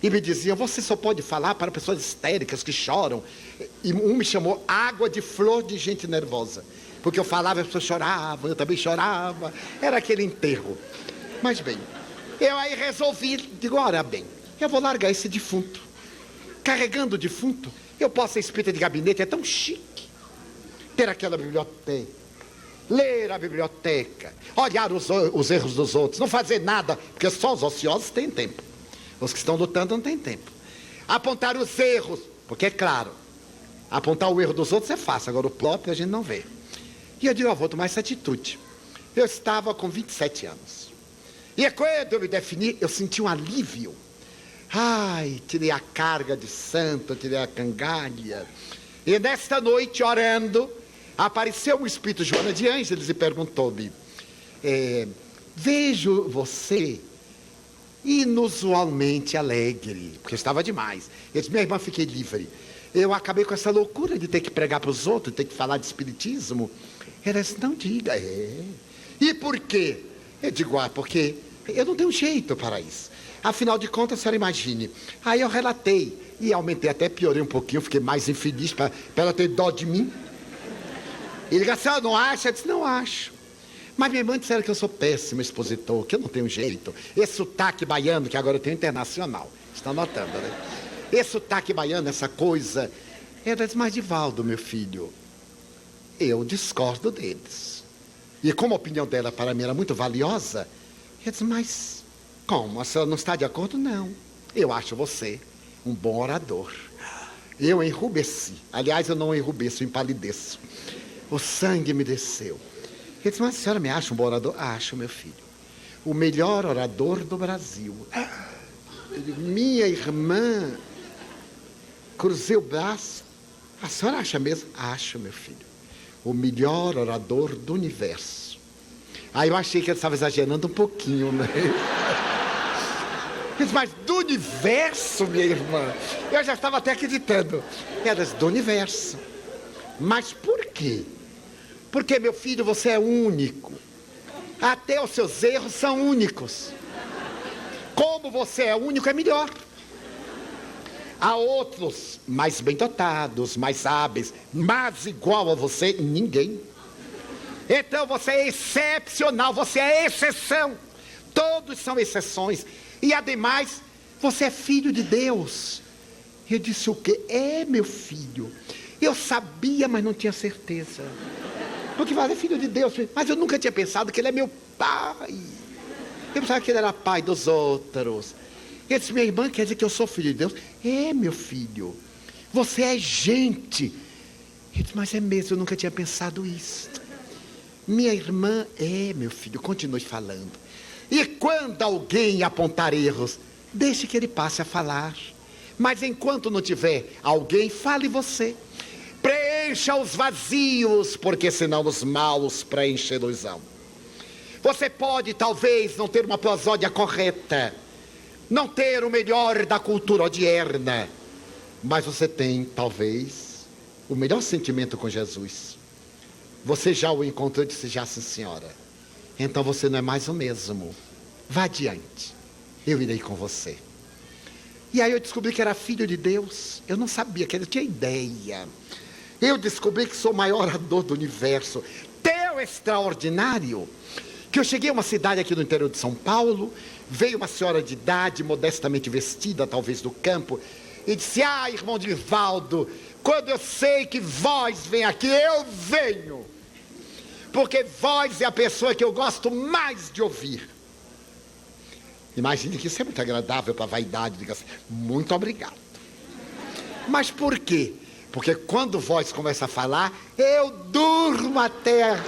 Speaker 1: E me diziam, você só pode falar para pessoas histéricas que choram. E um me chamou água de flor de gente nervosa. Porque eu falava, as pessoas choravam, eu também chorava. Era aquele enterro. Mas bem, eu aí resolvi, digo, ora bem, eu vou largar esse defunto. Carregando o defunto, eu posso ser espírita de gabinete, é tão chique. Ter aquela biblioteca, ler a biblioteca, olhar os erros dos outros, não fazer nada, porque só os ociosos têm tempo. Os que estão lutando não têm tempo. Apontar os erros, porque é claro, apontar o erro dos outros é fácil, agora o próprio a gente não vê. E eu digo, eu vou tomar essa atitude. Eu estava com 27 anos. E quando eu me defini, eu senti um alívio. Ai, tirei a carga de santo, tirei a cangalha. E nesta noite, orando, apareceu um espírito Joana de Ângeles e perguntou-me, vejo você inusualmente alegre, porque eu estava demais. Eu disse, minha irmã, fiquei livre. Eu acabei com essa loucura de ter que pregar para os outros, de ter que falar de espiritismo. Ela disse, não diga, E por quê? Eu digo, porque eu não tenho jeito para isso. Afinal de contas, a senhora imagine. Aí eu relatei, e aumentei, até piorei um pouquinho, fiquei mais infeliz para ela ter dó de mim. Ele disse, a senhora não acha? Eu disse, não acho. Mas minha irmã disseram que eu sou péssimo expositor, que eu não tenho jeito. Esse sotaque baiano, que agora eu tenho internacional. Está notando, né? Esse sotaque baiano, essa coisa. Ela disse, mas Divaldo, meu filho, eu discordo deles. E como a opinião dela para mim era muito valiosa, eu disse, mas como? A senhora não está de acordo? Não. Eu acho você um bom orador. Eu enrubesci. Aliás, eu não enrubeço, eu empalideço. O sangue me desceu. Ele disse, mas a senhora me acha um bom orador? Acho, meu filho. O melhor orador do Brasil. Eu digo, minha irmã, cruzei o braço. A senhora acha mesmo? Acho, meu filho. O melhor orador do universo. Aí eu achei que ele estava exagerando um pouquinho, né? Ele disse, mas do universo, minha irmã? Eu já estava até acreditando. Ela disse, do universo. Mas por quê? Porque, meu filho, você é único. Até os seus erros são únicos. Como você é único, é melhor. Há outros mais bem dotados, mais hábeis, mas igual a você, ninguém. Então você é excepcional, você é exceção. Todos são exceções. E ademais, você é filho de Deus. Eu disse: o quê? É, meu filho. Eu sabia, mas não tinha certeza. Porque você é filho de Deus. Mas eu nunca tinha pensado que ele é meu pai. Eu pensava que ele era pai dos outros. Ele disse: minha irmã, quer dizer que eu sou filho de Deus? É, meu filho. Você é gente. Eu disse: mas é mesmo, eu nunca tinha pensado isso. Minha irmã, é, meu filho, continue falando. E quando alguém apontar erros, deixe que ele passe a falar. Mas enquanto não tiver alguém, fale você. Preencha os vazios, porque senão os maus preencherão. Você pode, talvez, não ter uma prosódia correta, não ter o melhor da cultura odierna, mas você tem, talvez, o melhor sentimento com Jesus. Você já o encontrou e disse: já, sim, senhora. Então você não é mais o mesmo. Vá adiante, eu irei com você. E aí eu descobri que era filho de Deus. Eu não sabia, que eu tinha ideia. Eu descobri que sou o maior orador do universo. Tão extraordinário que eu cheguei a uma cidade aqui no interior de São Paulo. Veio uma senhora de idade, modestamente vestida, talvez do campo, e disse: ah, irmão Divaldo, quando eu sei que vós vem aqui, eu venho. Porque vós é a pessoa que eu gosto mais de ouvir. Imagine que isso é muito agradável para a vaidade. Diga assim: muito obrigado. Mas por quê? Porque quando vós começa a falar, eu durmo até...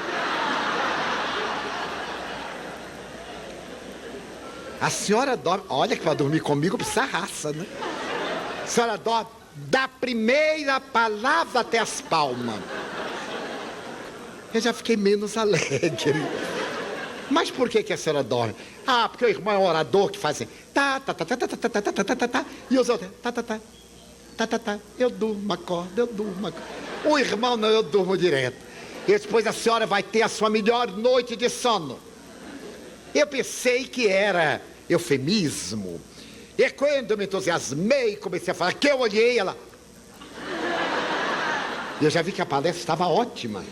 Speaker 1: A senhora dorme... Olha que para dormir comigo precisa raça, né? A senhora dorme da primeira palavra até as palmas. Eu já fiquei menos alegre. Mas por que a senhora dorme? Ah, porque o irmão é um orador que faz assim: tá, tá, tá, tá, tá, tá, tá, tá, tá, tá, tá, tá, e os outros: tá, tá, tá, tá, tá, tá, eu durmo, acordo, eu durmo, acordo. O irmão não, eu durmo direto. E depois a senhora vai ter a sua melhor noite de sono. Eu pensei que era eufemismo. E quando eu me entusiasmei, comecei a falar, que eu olhei, ela... Eu já vi que a palestra estava ótima.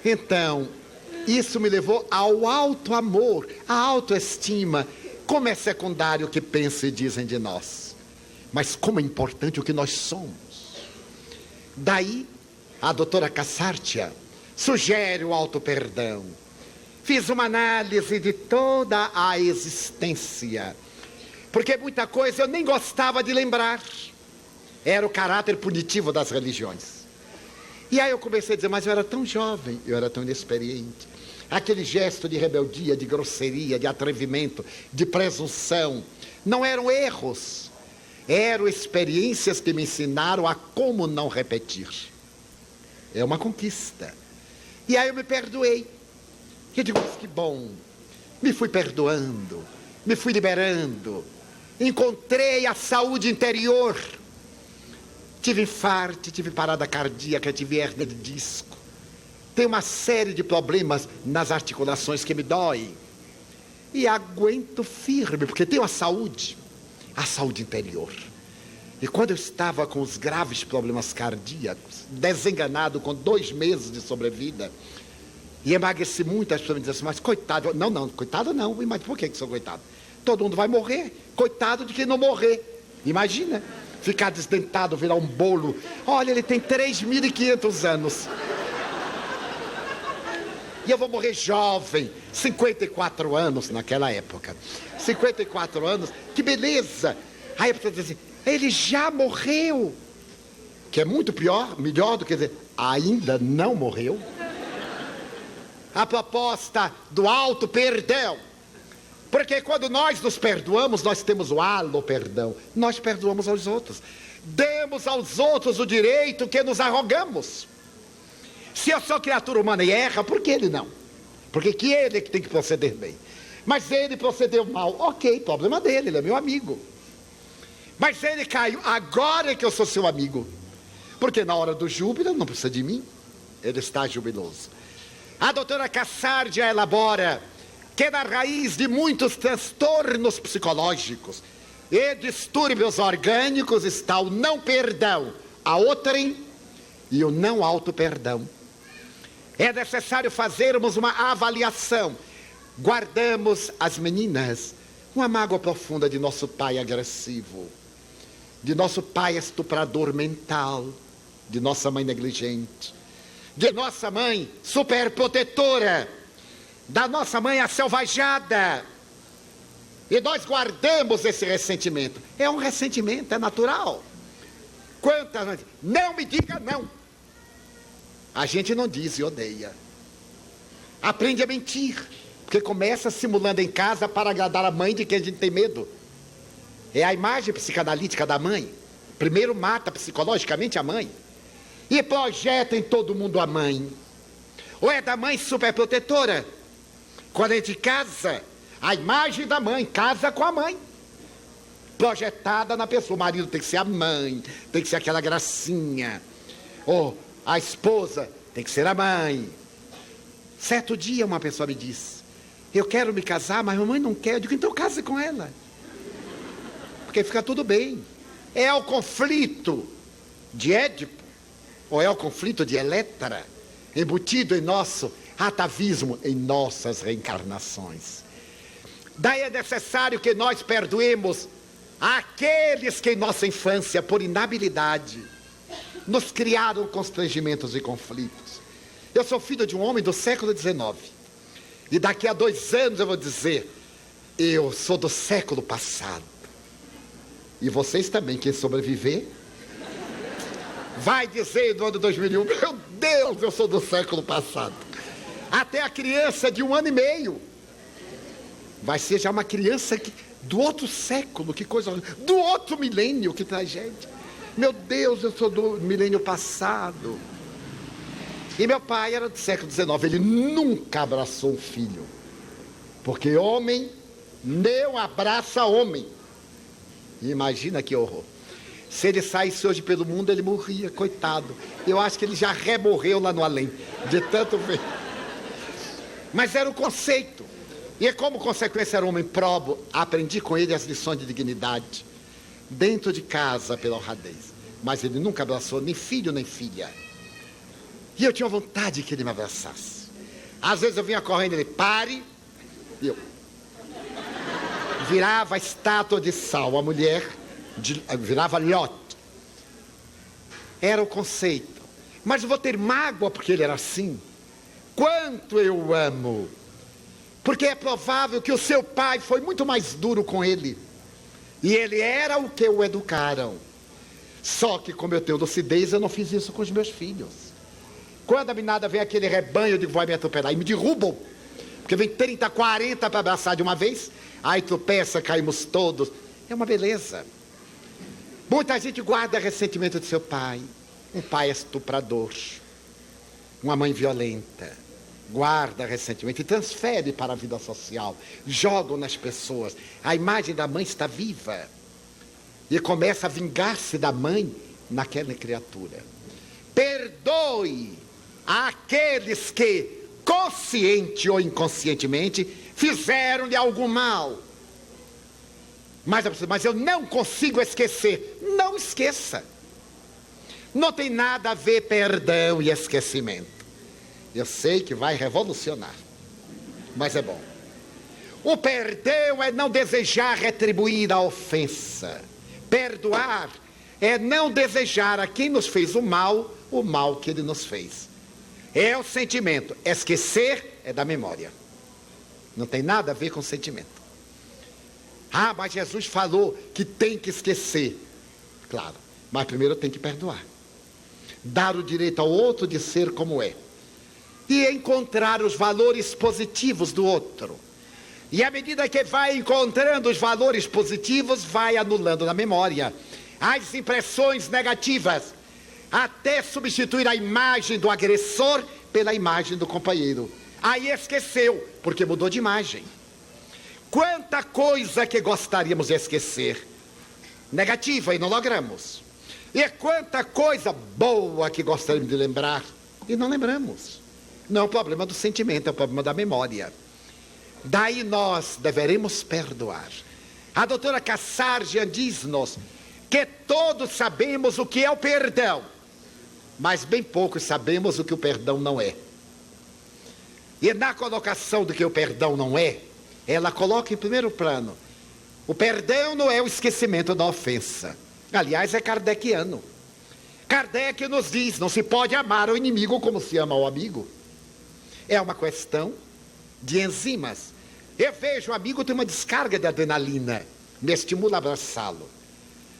Speaker 1: Então, isso me levou ao alto amor, à autoestima. Como é secundário o que pensam e dizem de nós, mas como é importante o que nós somos. Daí, a doutora Cassartia sugere o auto-perdão. Fiz uma análise de toda a existência, porque muita coisa eu nem gostava de lembrar. Era o caráter punitivo das religiões. E aí eu comecei a dizer: mas eu era tão jovem, eu era tão inexperiente. Aquele gesto de rebeldia, de grosseria, de atrevimento, de presunção, não eram erros, eram experiências que me ensinaram a como não repetir. É uma conquista. E aí eu me perdoei. Eu digo: mas que bom, me fui perdoando, me fui liberando, encontrei a saúde interior. Tive infarto, tive parada cardíaca, tive hérnia de disco. Tem uma série de problemas nas articulações que me doem. E aguento firme, porque tenho a saúde interior. E quando eu estava com os graves problemas cardíacos, desenganado, com 2 meses de sobrevida, e emagreci muito, as pessoas me diziam assim: mas coitado. Não, coitado não. Mas por que sou coitado? Todo mundo vai morrer. Coitado de quem não morrer. Imagina, ficar desdentado, virar um bolo. Olha, ele tem 3.500 anos. E eu vou morrer jovem, 54 anos naquela época. 54 anos, que beleza. Aí a pessoa diz assim: ele já morreu. Que é muito melhor do que dizer, ainda não morreu. A proposta do alto perdão. Porque quando nós nos perdoamos, nós temos o halo perdão. Nós perdoamos aos outros. Demos aos outros o direito que nos arrogamos. Se eu sou criatura humana e erra, por que ele não? Porque que ele é que tem que proceder bem. Mas ele procedeu mal. Ok, problema dele, ele é meu amigo. Mas ele caiu, agora é que eu sou seu amigo. Porque na hora do júbilo ele não precisa de mim, ele está jubiloso. A doutora Cassardia elabora que na raiz de muitos transtornos psicológicos e distúrbios orgânicos está o não perdão a outrem e o não auto-perdão. É necessário fazermos uma avaliação. Guardamos as meninas uma mágoa profunda de nosso pai agressivo, de nosso pai estuprador mental, de nossa mãe negligente, de nossa mãe superprotetora, da nossa mãe asselvajada. E nós guardamos esse ressentimento. É um ressentimento, é natural. Quantas vezes? Não me diga não. A gente não diz e odeia. Aprende a mentir. Porque começa simulando em casa para agradar a mãe de quem a gente tem medo. É a imagem psicanalítica da mãe. Primeiro mata psicologicamente a mãe. E projeta em todo mundo a mãe. Ou é da mãe superprotetora. Quando a gente casa, a imagem da mãe casa com a mãe. Projetada na pessoa. O marido tem que ser a mãe, tem que ser aquela gracinha. Ou a esposa tem que ser a mãe. Certo dia uma pessoa me disse: eu quero me casar, mas a mamãe não quer. Eu digo, então case com ela. Porque fica tudo bem. É o conflito de Édipo, ou é o conflito de Elétra, embutido em nosso atavismo, em nossas reencarnações. Daí é necessário que nós perdoemos aqueles que em nossa infância, por inabilidade, nos criaram constrangimentos e conflitos. Eu sou filho de um homem do século XIX. E daqui a 2 anos eu vou dizer, eu sou do século passado. E vocês também, quem sobreviver, vai dizer no ano 2001, meu Deus, eu sou do século passado. Até a criança de 1 ano e meio vai ser já uma criança do outro século, que coisa, do outro milênio, que tragédia. Meu Deus, eu sou do milênio passado. E meu pai era do século XIX, ele nunca abraçou um filho. Porque homem não abraça homem. E imagina que horror. Se ele saísse hoje pelo mundo, ele morria, coitado. Eu acho que ele já remorreu lá no além, de tanto ver. Mas era o conceito. E como consequência era um homem probo, aprendi com ele as lições de dignidade. Dentro de casa, pela honradez. Mas ele nunca abraçou nem filho nem filha. E eu tinha vontade que ele me abraçasse. Às vezes eu vinha correndo, ele, pare. E eu virava estátua de sal. A mulher virava lhote. Era o conceito. Mas eu vou ter mágoa porque ele era assim. Quanto eu amo. Porque é provável que o seu pai foi muito mais duro com ele. E ele era o que o educaram. Só que como eu tenho lucidez, eu não fiz isso com os meus filhos. Quando a menada vem aquele rebanho, eu digo, vai me atropelar. E me derrubam. Porque vem 30, 40 para abraçar de uma vez. Aí tropeça, caímos todos. É uma beleza. Muita gente guarda ressentimento de seu pai. Um pai estuprador. Uma mãe violenta. Guarda ressentimento e transfere para a vida social. Jogam nas pessoas. A imagem da mãe está viva. E começa a vingar-se da mãe naquela criatura. Perdoe aqueles que, consciente ou inconscientemente, fizeram-lhe algum mal. Mas eu não consigo esquecer. Não esqueça. Não tem nada a ver perdão e esquecimento. Eu sei que vai revolucionar, mas é bom. O perdão é não desejar retribuir a ofensa. Perdoar é não desejar a quem nos fez o mal que ele nos fez. É o sentimento. Esquecer é da memória. Não tem nada a ver com sentimento. Ah, mas Jesus falou que tem que esquecer. Claro, mas primeiro tem que perdoar. Dar o direito ao outro de ser como é. E encontrar os valores positivos do outro. E à medida que vai encontrando os valores positivos, vai anulando na memória as impressões negativas, até substituir a imagem do agressor pela imagem do companheiro. Aí esqueceu, porque mudou de imagem. Quanta coisa que gostaríamos de esquecer, negativa, e não logramos. E quanta coisa boa que gostaríamos de lembrar e não lembramos. Não é um problema do sentimento, é um problema da memória. Daí nós deveremos perdoar. A doutora Kassarjian diz-nos que todos sabemos o que é o perdão, mas bem poucos sabemos o que o perdão não é. E na colocação do que o perdão não é, ela coloca em primeiro plano: o perdão não é o esquecimento da ofensa. Aliás, é kardeciano. Kardec nos diz: não se pode amar o inimigo como se ama o amigo. É uma questão de enzimas. Eu vejo um amigo ter uma descarga de adrenalina, me estimula a abraçá-lo.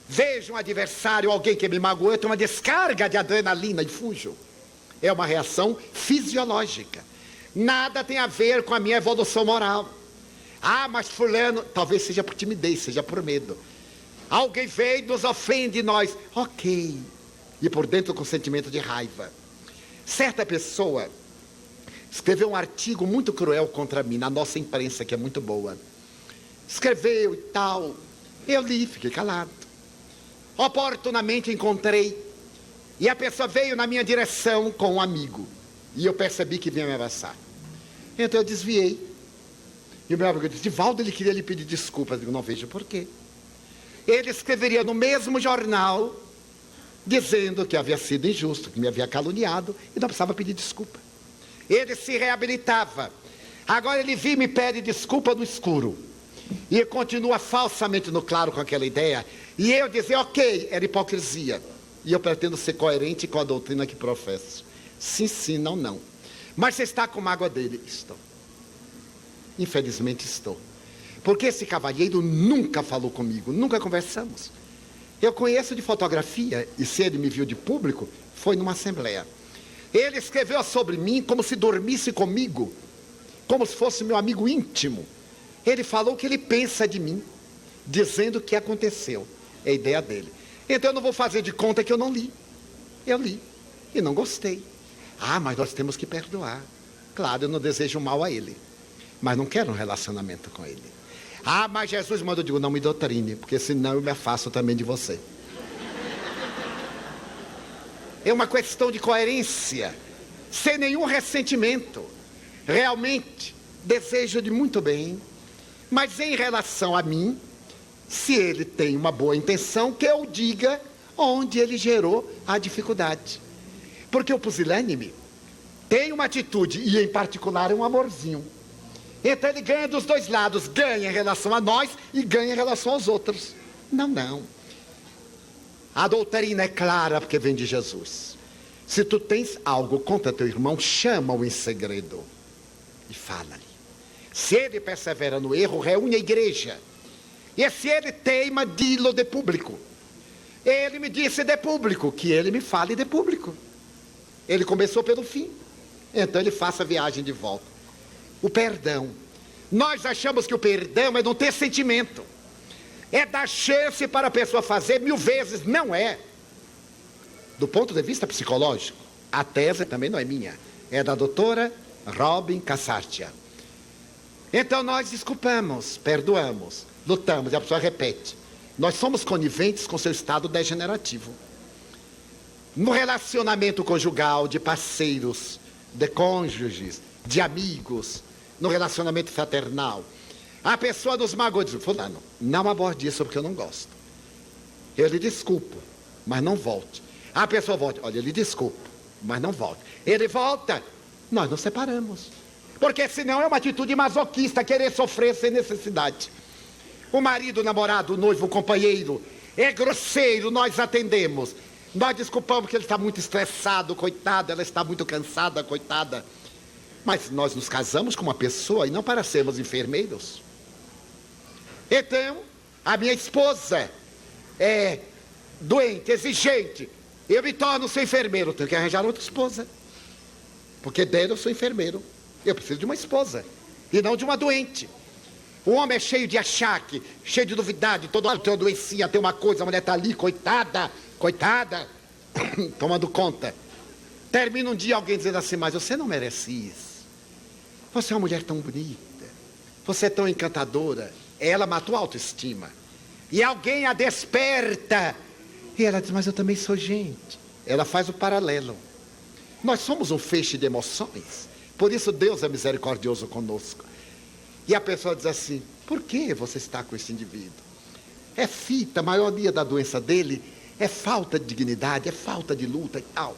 Speaker 1: Vejo um adversário, alguém que me magoou, eu tenho uma descarga de adrenalina e fujo. É uma reação fisiológica. Nada tem a ver com a minha evolução moral. Ah, mas fulano, talvez seja por timidez, seja por medo. Alguém veio e nos ofende nós. Ok. E por dentro com sentimento de raiva. Certa pessoa escreveu um artigo muito cruel contra mim, na nossa imprensa, que é muito boa. Escreveu e tal. Eu li, fiquei calado. Oportunamente encontrei. E a pessoa veio na minha direção com um amigo. E eu percebi que vinha me abraçar. Então eu desviei. E o meu amigo disse: Divaldo, ele queria lhe pedir desculpas. Eu digo: não vejo por quê. Ele escreveria no mesmo jornal, dizendo que havia sido injusto, que me havia caluniado, e não precisava pedir desculpa. Ele se reabilitava. Agora ele vem e me pede desculpa no escuro. E continua falsamente no claro com aquela ideia. E eu dizer: ok, era hipocrisia. E eu pretendo ser coerente com a doutrina que professo. Sim, sim, não, não. Mas você está com mágoa dele? Estou. Infelizmente estou. Porque esse cavalheiro nunca falou comigo, nunca conversamos. Eu conheço de fotografia, e se ele me viu de público, foi numa assembleia. Ele escreveu sobre mim como se dormisse comigo, como se fosse meu amigo íntimo. Ele falou o que ele pensa de mim, dizendo o que aconteceu. É a ideia dele. Então eu não vou fazer de conta que eu não li. Eu li e não gostei. Ah, mas nós temos que perdoar. Claro, eu não desejo mal a ele, mas não quero um relacionamento com ele. Ah, mas Jesus manda, eu digo: não me doutrine, porque senão eu me afasto também de você. É uma questão de coerência, sem nenhum ressentimento. Realmente, desejo de muito bem, mas em relação a mim, se ele tem uma boa intenção, que eu diga onde ele gerou a dificuldade. Porque o pusilânime tem uma atitude, e em particular um amorzinho. Então ele ganha dos dois lados, ganha em relação a nós e ganha em relação aos outros. Não, não. A doutrina é clara porque vem de Jesus. Se tu tens algo contra teu irmão, chama-o em segredo e fala-lhe. Se ele persevera no erro, reúne a igreja. E se ele teima, dilo de público. Ele me disse de público, que ele me fale de público. Ele começou pelo fim, então ele faça a viagem de volta. O perdão. Nós achamos que o perdão é não ter sentimento. É dar chance para a pessoa fazer 1000 vezes. Não é. Do ponto de vista psicológico, a tese também não é minha. É da doutora Robin Kassarjian. Então nós desculpamos, perdoamos, lutamos, e a pessoa repete. Nós somos coniventes com seu estado degenerativo. No relacionamento conjugal, de parceiros, de cônjuges, de amigos, no relacionamento fraternal, a pessoa nos magoa e diz: fulano, não aborde isso porque eu não gosto. Eu lhe desculpo, mas não volte. A pessoa volta: olha, eu lhe desculpo, mas não volte. Ele volta, nós nos separamos. Porque senão é uma atitude masoquista, querer sofrer sem necessidade. O marido, o namorado, o noivo, o companheiro é grosseiro, nós atendemos. Nós desculpamos que ele está muito estressado, coitado, ela está muito cansada, coitada. Mas nós nos casamos com uma pessoa e não para sermos enfermeiros. Então, a minha esposa é doente, exigente. Eu me torno seu enfermeiro, tenho que arranjar outra esposa. Porque dela eu sou enfermeiro. Eu preciso de uma esposa e não de uma doente. O homem é cheio de achaque, cheio de novidade, todo ano tem uma doencinha, tem uma coisa, a mulher está ali, coitada, coitada, tomando conta. Termina um dia alguém dizendo assim: mas você não merece isso. Você é uma mulher tão bonita, você é tão encantadora. Ela matou a autoestima. E alguém a desperta E ela diz, mas eu também sou gente. Ela faz o paralelo. Nós somos um feixe de emoções. Por isso Deus é misericordioso conosco. E a pessoa diz assim, por que você está com esse indivíduo? É fita, a maioria da doença dele é falta de dignidade, é falta de luta e tal.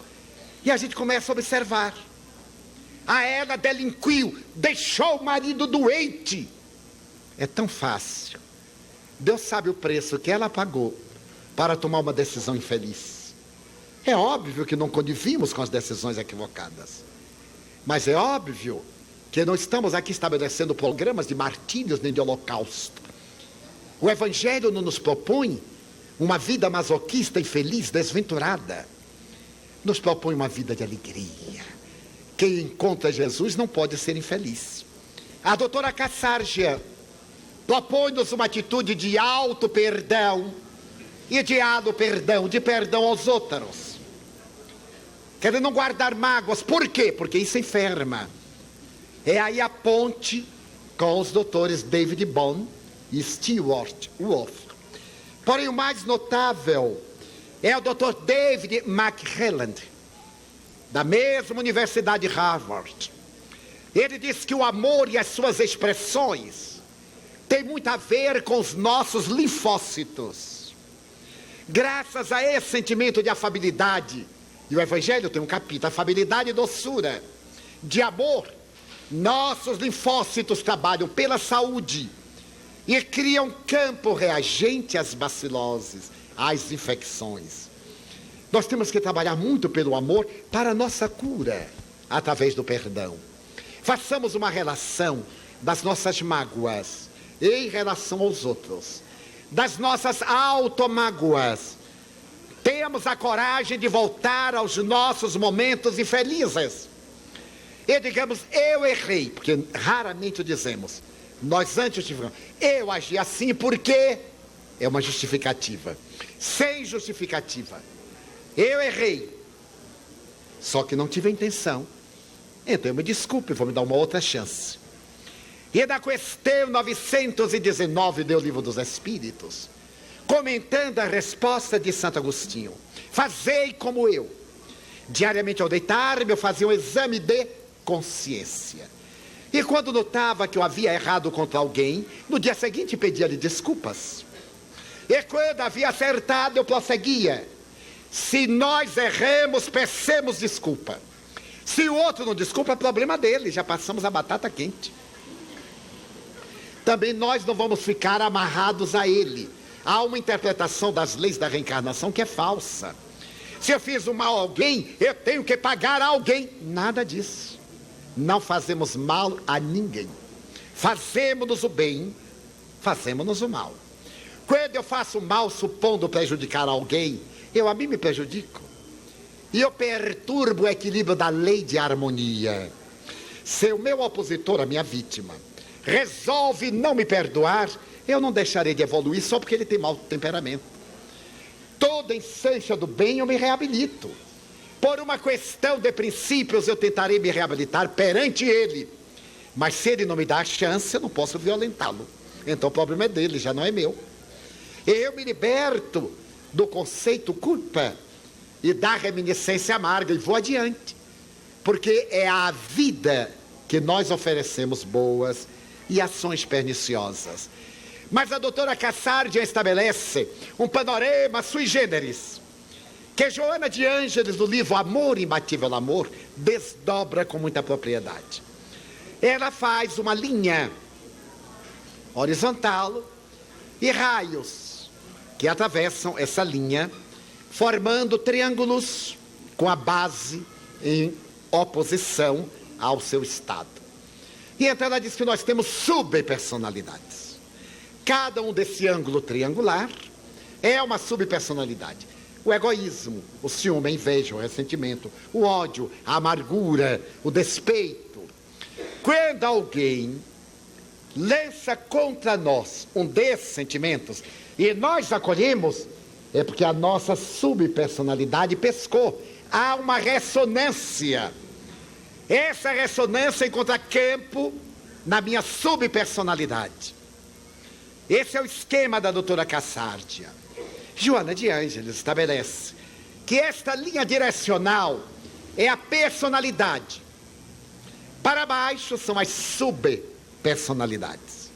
Speaker 1: E a gente começa a observar. Ela delinquiu, deixou o marido doente. É tão fácil. Deus sabe o preço que ela pagou para tomar uma decisão infeliz. É óbvio que não condivimos com as decisões equivocadas. Mas é óbvio que não estamos aqui estabelecendo programas de martírios nem de holocausto. O Evangelho não nos propõe uma vida masoquista, infeliz, desventurada. Nos propõe uma vida de alegria. Quem encontra Jesus não pode ser infeliz. A doutora Cassargia propõe-nos uma atitude de auto-perdão e de perdão, de perdão aos outros. Querendo não guardar mágoas. Por quê? Porque isso enferma. É aí a ponte com os doutores David Bohm e Stewart Wolf. Porém, o mais notável é o Dr. David McClelland, da mesma Universidade de Harvard. Ele diz que o amor e as suas expressões têm muito a ver com os nossos linfócitos. Graças a esse sentimento de afabilidade, e o Evangelho tem um capítulo, afabilidade e doçura, de amor, nossos linfócitos trabalham pela saúde e criam campo reagente às baciloses, às infecções. Nós temos que trabalhar muito pelo amor para a nossa cura, através do perdão. Façamos uma relação das nossas mágoas em relação aos outros, das nossas automágoas. Temos a coragem de voltar aos nossos momentos infelizes. E digamos, eu errei, porque raramente o dizemos. Nós antes justificamos. Eu agi assim porque é uma justificativa. Sem justificativa. Eu errei. Só que não tive a intenção. Então eu me desculpe, vou me dar uma outra chance. E na questão 919 do Livro dos Espíritos, comentando a resposta de Santo Agostinho, fazei como eu. Diariamente ao deitar-me eu fazia um exame de consciência. E quando notava que eu havia errado contra alguém, no dia seguinte pedia-lhe desculpas. E quando havia acertado, eu prosseguia. Se nós erremos, peçamos desculpa. Se o outro não desculpa, é problema dele, já passamos a batata quente. Também nós não vamos ficar amarrados a ele. Há uma interpretação das leis da reencarnação que é falsa. Se eu fiz um mal a alguém, eu tenho que pagar a alguém. Nada disso. Não fazemos mal a ninguém. Fazemos-nos o bem, fazemos-nos o mal. Quando eu faço mal supondo prejudicar alguém, eu a mim me prejudico. E eu perturbo o equilíbrio da lei de harmonia. Se o meu opositor, a minha vítima, resolve não me perdoar, eu não deixarei de evoluir só porque ele tem mau temperamento. Toda instância do bem eu me reabilito. Por uma questão de princípios eu tentarei me reabilitar perante ele. Mas se ele não me dá a chance, eu não posso violentá-lo. Então o problema é dele, já não é meu. Eu me liberto do conceito culpa e da reminiscência amarga e vou adiante. Porque é a vida que nós oferecemos boas e ações perniciosas. Mas a doutora Cassardia estabelece um panorama sui generis, que Joana de Ângeles, no livro Amor, Imbatível Amor, desdobra com muita propriedade. Ela faz uma linha horizontal e raios que atravessam essa linha, formando triângulos com a base em oposição ao seu estado. E então ela diz que nós temos subpersonalidades. Cada um desse ângulo triangular é uma subpersonalidade. O egoísmo, o ciúme, a inveja, o ressentimento, o ódio, a amargura, o despeito. Quando alguém lança contra nós um desses sentimentos e nós acolhemos, é porque a nossa subpersonalidade pescou. Há uma ressonância. Essa ressonância encontra campo na minha subpersonalidade. Esse é o esquema da doutora Cassardia. Joana de Ângeles estabelece que esta linha direcional é a personalidade. Para baixo são as subpersonalidades.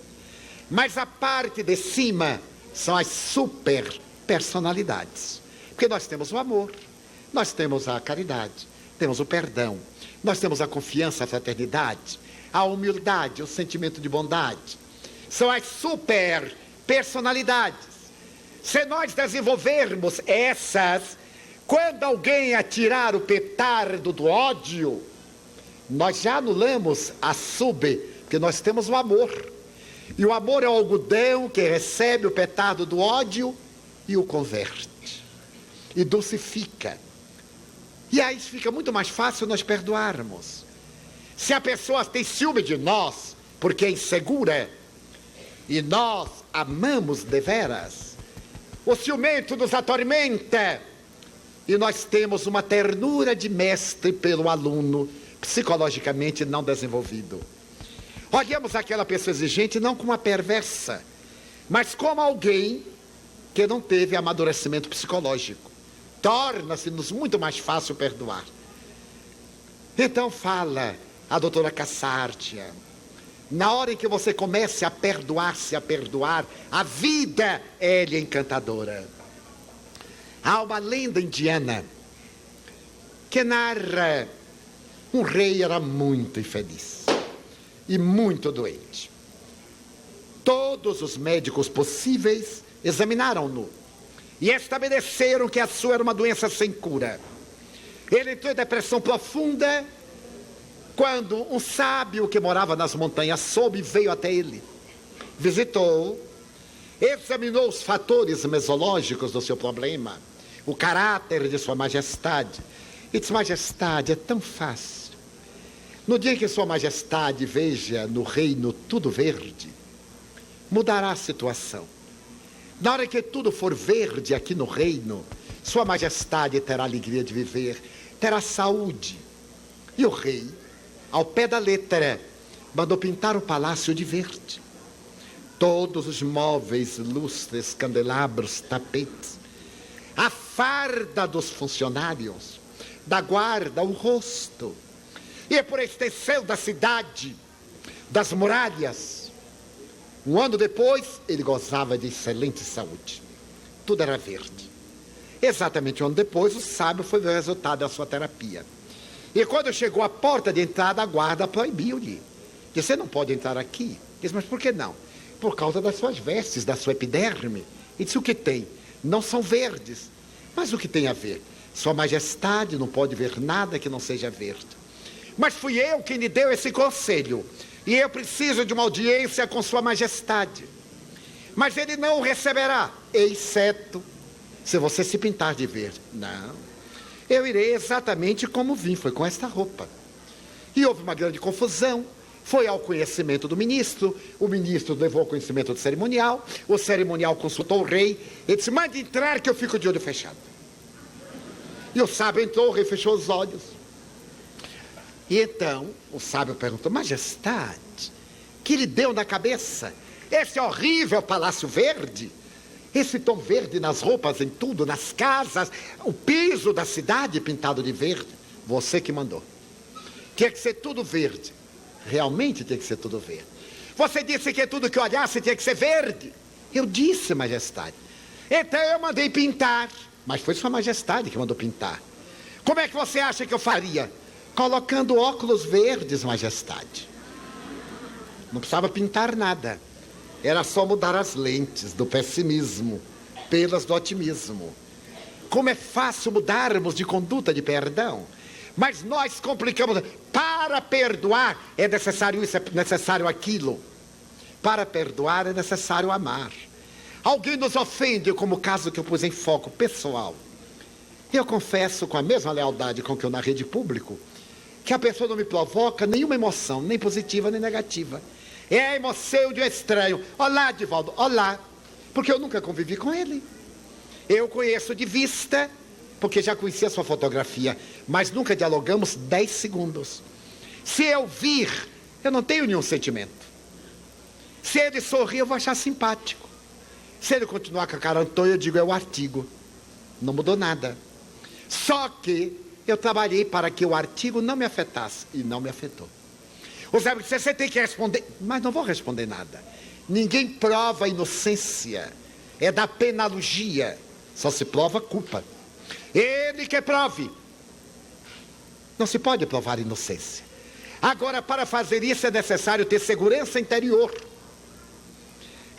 Speaker 1: Mas a parte de cima são as superpersonalidades. Porque nós temos o amor, nós temos a caridade, temos o perdão, nós temos a confiança, a fraternidade, a humildade, o sentimento de bondade. São as superpersonalidades. Se nós desenvolvermos essas, quando alguém atirar o petardo do ódio, nós já anulamos a porque nós temos o amor. E o amor é o algodão que recebe o petardo do ódio e o converte. E dulcifica. E aí fica muito mais fácil nós perdoarmos. Se a pessoa tem ciúme de nós, porque é insegura, e nós amamos deveras, o ciumento nos atormenta, e nós temos uma ternura de mestre pelo aluno, psicologicamente não desenvolvido. Olhamos aquela pessoa exigente não como uma perversa, mas como alguém que não teve amadurecimento psicológico. Torna-se-nos muito mais fácil perdoar. Então fala a doutora Cassárdia, na hora em que você comece a perdoar-se, a perdoar, a vida é encantadora. Há uma lenda indiana que narra um rei era muito infeliz e muito doente. Todos os médicos possíveis examinaram-no e estabeleceram que a sua era uma doença sem cura. Ele entrou em depressão profunda quando um sábio que morava nas montanhas soube e veio até ele. Visitou, examinou os fatores mesológicos do seu problema, o caráter de sua majestade, e disse: majestade, é tão fácil. No dia em que sua majestade veja no reino tudo verde, mudará a situação. Na hora que tudo for verde aqui no reino, sua majestade terá alegria de viver, terá saúde. E o rei, ao pé da letra, mandou pintar o palácio de verde. Todos os móveis, lustres, candelabros, tapetes, a farda dos funcionários, da guarda, o rosto, e por extensão da cidade, das muralhas. Um ano depois, ele gozava de excelente saúde. Tudo era verde. Exatamente um ano depois, o sábio foi ver o resultado da sua terapia. E quando chegou à porta de entrada, a guarda proibiu-lhe. Disse: você não pode entrar aqui. Disse: mas por que não? Por causa das suas vestes, da sua epiderme. E disse: o que tem? Não são verdes. Mas o que tem a ver? Sua majestade não pode ver nada que não seja verde. Mas fui eu quem lhe deu esse conselho. E eu preciso de uma audiência com sua majestade. Mas ele não o receberá, exceto se você se pintar de verde. Não. Eu irei exatamente como vim, foi com esta roupa. E houve uma grande confusão. Foi ao conhecimento do ministro, o ministro levou ao conhecimento do cerimonial, o cerimonial consultou o rei, e disse: mande entrar que eu fico de olho fechado. E o sábio entrou, o rei fechou os olhos. E então o sábio perguntou: majestade, que lhe deu na cabeça esse horrível palácio verde? Esse tom verde nas roupas, em tudo, nas casas, o piso da cidade pintado de verde? Você que mandou. Tinha que ser tudo verde. Realmente tinha que ser tudo verde. Você disse que tudo que olhasse tinha que ser verde. Eu disse, majestade. Então eu mandei pintar. Mas foi sua majestade que mandou pintar. Como é que você acha que eu faria? Colocando óculos verdes, majestade. Não precisava pintar nada. Era só mudar as lentes do pessimismo pelas do otimismo. Como é fácil mudarmos de conduta de perdão. Mas nós complicamos. Para perdoar é necessário isso, é necessário aquilo. Para perdoar é necessário amar. Alguém nos ofende, como o caso que eu pus em foco pessoal. Eu confesso, com a mesma lealdade com que eu narrei de público, que a pessoa não me provoca nenhuma emoção, nem positiva nem negativa. É a emoção de um estranho. Olá, Divaldo, olá. Porque eu nunca convivi com ele. Eu conheço de vista, porque já conhecia a sua fotografia, mas nunca dialogamos 10 segundos. Se eu vir, eu não tenho nenhum sentimento. Se ele sorrir, eu vou achar simpático. Se ele continuar com a cara Antônio, eu digo, é o artigo. Não mudou nada. Só que eu trabalhei para que o artigo não me afetasse, e não me afetou. O Zé disse, você tem que responder, mas não vou responder nada. Ninguém prova a inocência, é da penalogia, só se prova culpa. Ele que prove. Não se pode provar inocência. Agora, para fazer isso é necessário ter segurança interior.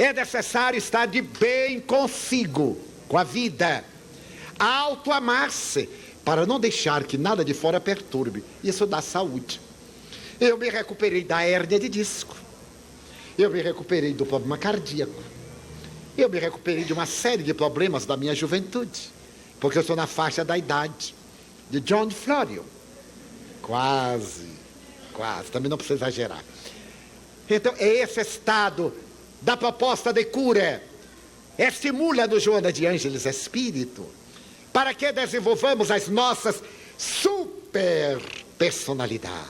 Speaker 1: É necessário estar de bem consigo, com a vida. Auto-amar-se, para não deixar que nada de fora perturbe. Isso dá saúde. Eu me recuperei da hérnia de disco. Eu me recuperei do problema cardíaco. Eu me recuperei de uma série de problemas da minha juventude. Porque eu estou na faixa da idade de John Florio. Quase. Também não precisa exagerar. Então, é esse estado da proposta de cura. Estimula no Joana de Ângeles espírito. Para que desenvolvamos as nossas super personalidades.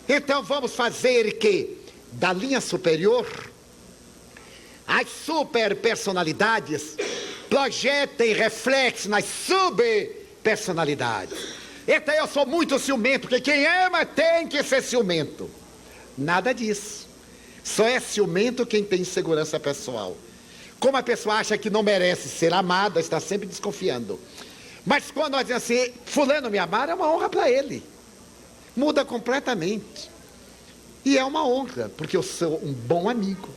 Speaker 1: Então vamos fazer que, da linha superior, as super personalidades projetem reflexos nas subpersonalidades. Então eu sou muito ciumento, porque quem ama tem que ser ciumento. Nada disso. Só é ciumento quem tem insegurança pessoal. Como a pessoa acha que não merece ser amada, está sempre desconfiando. Mas quando nós dizemos assim, fulano me amar, é uma honra para ele. Muda completamente. E é uma honra, porque eu sou um bom amigo.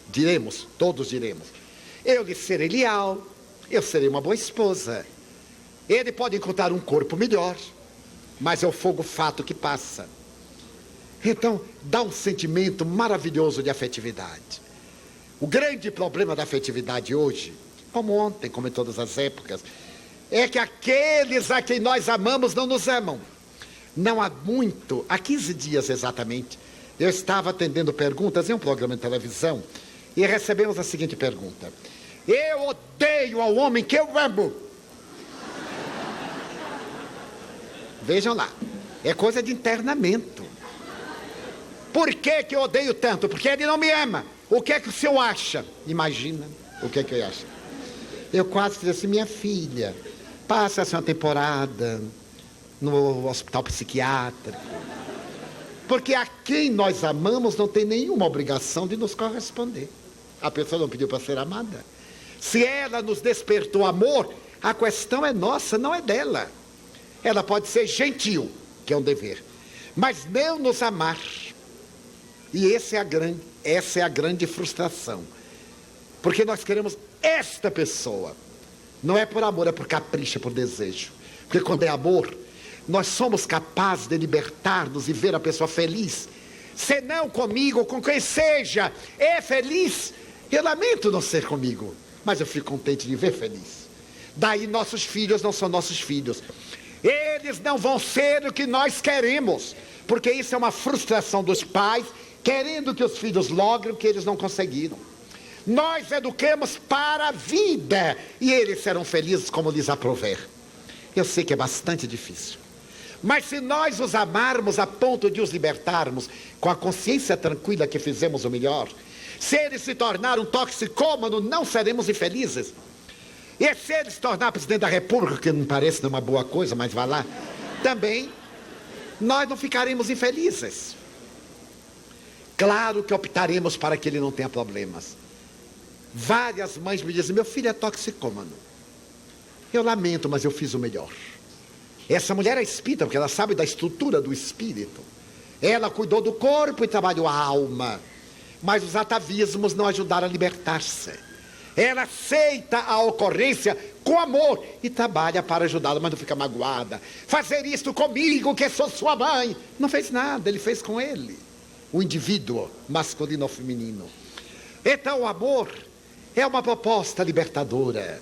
Speaker 1: Diremos, todos diremos. Eu lhe serei leal, eu serei uma boa esposa. Ele pode encontrar um corpo melhor, mas é o fogo fato que passa. Então, dá um sentimento maravilhoso de afetividade. O grande problema da afetividade hoje, como ontem, como em todas as épocas, é que aqueles a quem nós amamos não nos amam. Não há muito, há 15 dias exatamente, eu estava atendendo perguntas em um programa de televisão e recebemos a seguinte pergunta: eu odeio ao homem que eu amo. Vejam lá, é coisa de internamento. Por que eu odeio tanto? Porque ele não me ama. O que é que o senhor acha? Imagina o que é que eu acho. Eu quase fiz assim, minha filha, passa essa temporada no hospital psiquiátrico. Porque a quem nós amamos não tem nenhuma obrigação de nos corresponder. A pessoa não pediu para ser amada. Se ela nos despertou amor, a questão é nossa, não é dela. Ela pode ser gentil, que é um dever, mas não nos amar. E essa é a grande frustração. Porque nós queremos esta pessoa. Não é por amor, é por capricho, é por desejo. Porque quando é amor, nós somos capazes de libertar-nos e ver a pessoa feliz. Se não comigo, com quem seja, é feliz. Eu lamento não ser comigo, mas eu fico contente de ver feliz. Daí nossos filhos não são nossos filhos. Eles não vão ser o que nós queremos. Porque isso é uma frustração dos pais, querendo que os filhos logrem o que eles não conseguiram. Nós educamos para a vida e eles serão felizes como lhes aprouver. Eu sei que é bastante difícil, mas se nós os amarmos a ponto de os libertarmos com a consciência tranquila que fizemos o melhor, se ele se tornar um toxicômano, não seremos infelizes. E se ele se tornar presidente da República, que não parece uma boa coisa, mas vai lá, também nós não ficaremos infelizes. Claro que optaremos para que ele não tenha problemas. Várias mães me dizem, meu filho é toxicômano. Eu lamento, mas eu fiz o melhor. Essa mulher é espírita, porque ela sabe da estrutura do espírito. Ela cuidou do corpo e trabalhou a alma. Mas os atavismos não ajudaram a libertar-se. Ela aceita a ocorrência com amor e trabalha para ajudá-la, mas não fica magoada. Fazer isto comigo, que sou sua mãe. Não fez nada, ele fez com ele. O indivíduo, masculino ou feminino. Então o amor é uma proposta libertadora.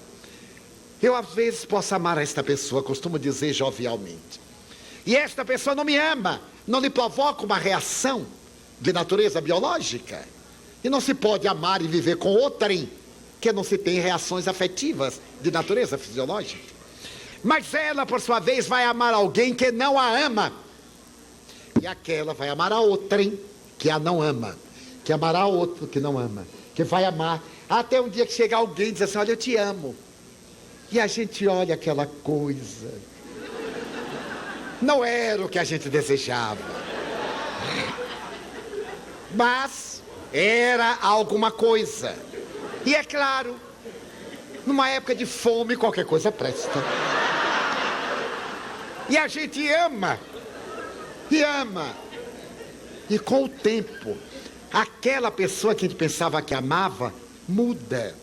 Speaker 1: Eu às vezes posso amar esta pessoa, costumo dizer jovialmente. E esta pessoa não me ama, não lhe provoca uma reação de natureza biológica. E não se pode amar e viver com outrem que não se tem reações afetivas de natureza fisiológica. Mas ela, por sua vez, vai amar alguém que não a ama. E aquela vai amar a outrem que a não ama, que amará outro que não ama. que vai amar. Até um dia que chega alguém e diz assim, olha, eu te amo. E a gente olha aquela coisa. Não era o que a gente desejava. Mas era alguma coisa. E é claro, numa época de fome, qualquer coisa presta. E a gente ama. E ama. E com o tempo, aquela pessoa que a gente pensava que amava, muda.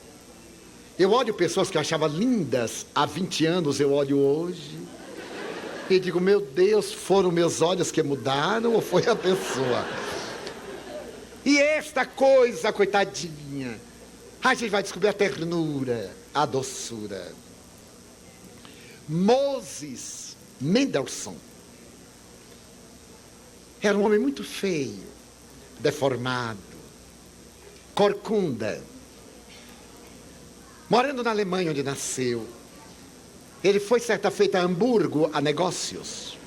Speaker 1: Eu olho pessoas que eu achava lindas há 20 anos, eu olho hoje e digo, meu Deus, foram meus olhos que mudaram ou foi a pessoa? E esta coisa, coitadinha, a gente vai descobrir a ternura, a doçura. Moses Mendelssohn era um homem muito feio, deformado, corcunda. Morando na Alemanha, onde nasceu, ele foi certa feita a Hamburgo a negócios.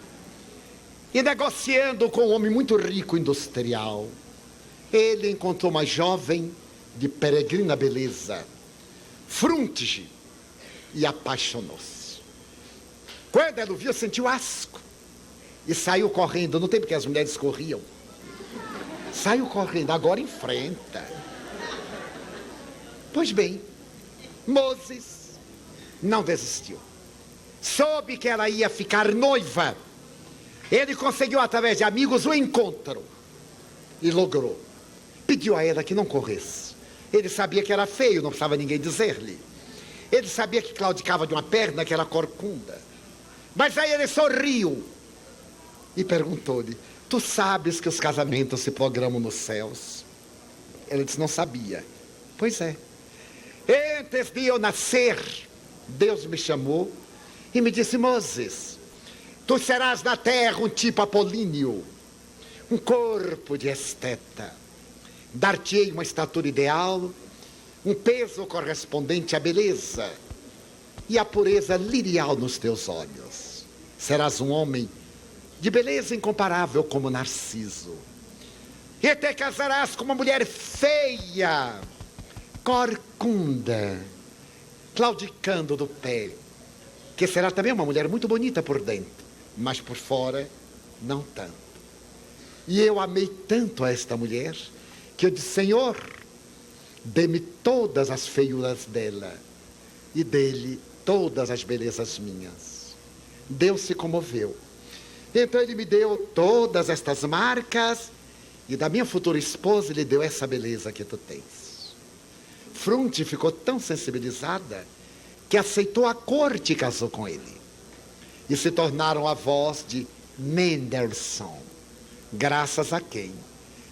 Speaker 1: E negociando com um homem muito rico industrial, ele encontrou uma jovem de peregrina beleza, frúntige, e apaixonou-se. Quando ela o viu, sentiu asco e saiu correndo. No tempo que as mulheres corriam, saiu correndo, agora enfrenta. Pois bem, Moses não desistiu. Soube que ela ia ficar noiva. Ele conseguiu, através de amigos, o encontro. E logrou. Pediu a ela que não corresse. Ele sabia que era feio, não precisava ninguém dizer-lhe. Ele sabia que claudicava de uma perna, que era corcunda. Mas aí ele sorriu e perguntou-lhe, tu sabes que os casamentos se programam nos céus? Ela disse, não sabia. Pois é. Antes de eu nascer, Deus me chamou e me disse, Moses, tu serás na terra um tipo apolíneo, um corpo de esteta. Dar-te-ei uma estatura ideal, um peso correspondente à beleza e a pureza lirial nos teus olhos. Serás um homem de beleza incomparável como Narciso. E te casarás com uma mulher feia, corcunda, claudicando do pé, que será também uma mulher muito bonita por dentro, mas por fora não tanto. E eu amei tanto a esta mulher, que eu disse, Senhor, dê-me todas as feiuras dela, e dele todas as belezas minhas. Deus se comoveu. Então ele me deu todas estas marcas, e da minha futura esposa ele deu essa beleza que tu tens. Frunte ficou tão sensibilizada que aceitou a corte e casou com ele. E se tornaram avós de Mendelssohn, graças a quem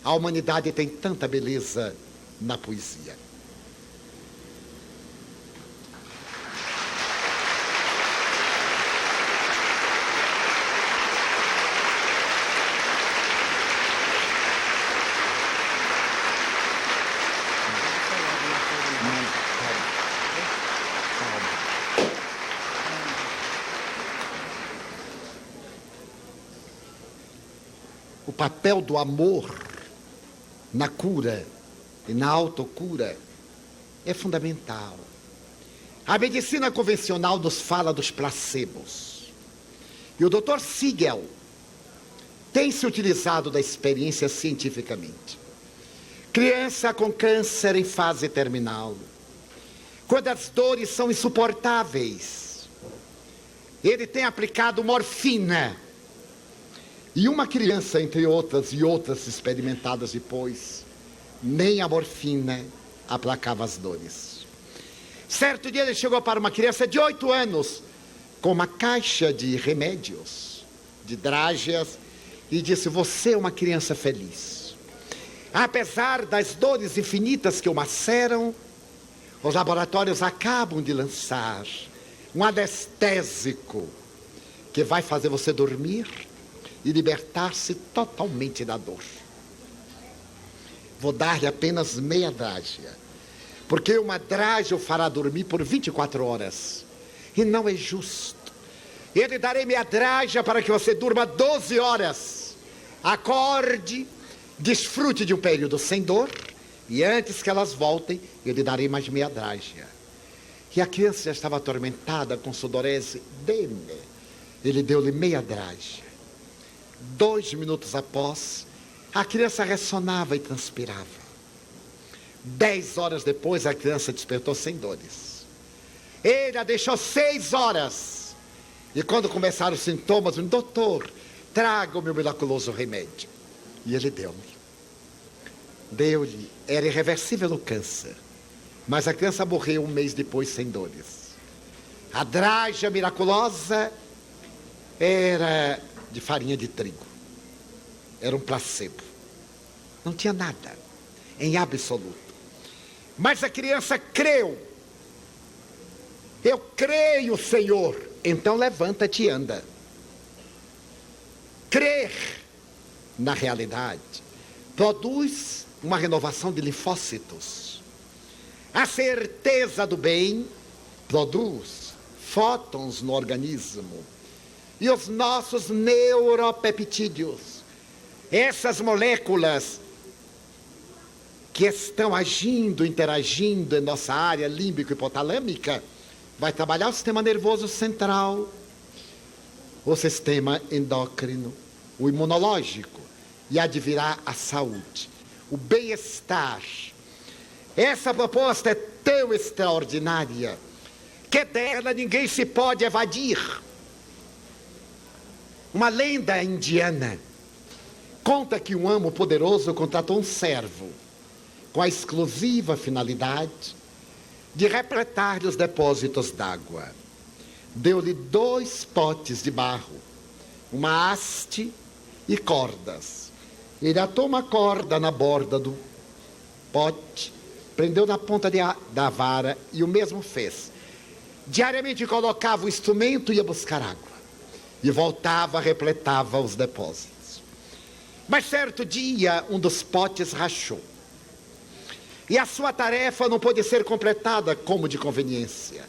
Speaker 1: a humanidade tem tanta beleza na poesia. O papel do amor na cura e na autocura é fundamental. A medicina convencional nos fala dos placebos. E o Dr. Siegel tem se utilizado da experiência cientificamente. Criança com câncer em fase terminal, quando as dores são insuportáveis, ele tem aplicado morfina. E uma criança, entre outras e outras experimentadas depois, nem a morfina aplacava as dores. Certo dia ele chegou para uma criança de 8 anos, com uma caixa de remédios, de drágeas, e disse, você é uma criança feliz. Apesar das dores infinitas que o maceram, os laboratórios acabam de lançar um anestésico que vai fazer você dormir e libertar-se totalmente da dor. Vou dar-lhe apenas meia drágia, porque uma drágia o fará dormir por 24 horas, e não é justo. Eu lhe darei meia drágia para que você durma 12 horas. Acorde, desfrute de um período sem dor, E antes que elas voltem, eu lhe darei mais meia dracma. E a criança já estava atormentada com sudorese. Dê-me. Ele deu-lhe meia dracma. 2 minutos após, a criança ressonava e transpirava. 10 horas depois, a criança despertou sem dores. Ele a deixou 6 horas. E quando começaram os sintomas, disse: doutor, traga o meu miraculoso remédio. E ele deu-me. Era irreversível o câncer. Mas a criança morreu 1 mês depois sem dores. A dracma miraculosa era de farinha de trigo. Era um placebo. Não tinha nada, em absoluto. Mas a criança creu. Eu creio, Senhor. Então levanta-te e anda. Crer na realidade produz uma renovação de linfócitos. A certeza do bem produz fótons no organismo. E os nossos neuropeptídeos, essas moléculas que estão agindo, interagindo em nossa área límbico-hipotalâmica, vai trabalhar o sistema nervoso central, o sistema endócrino, o imunológico, e advirá a saúde, o bem-estar. Essa proposta é tão extraordinária que dela ninguém se pode evadir. Uma lenda indiana conta que um amo poderoso contratou um servo com a exclusiva finalidade de repletar-lhe os depósitos d'água. Deu-lhe 2 potes de barro, uma haste e cordas. Ele atou uma corda na borda do pote, prendeu na ponta da vara e o mesmo fez. Diariamente colocava o instrumento e ia buscar água. E voltava, repletava os depósitos. Mas certo dia, um dos potes rachou. E a sua tarefa não pôde ser completada como de conveniência.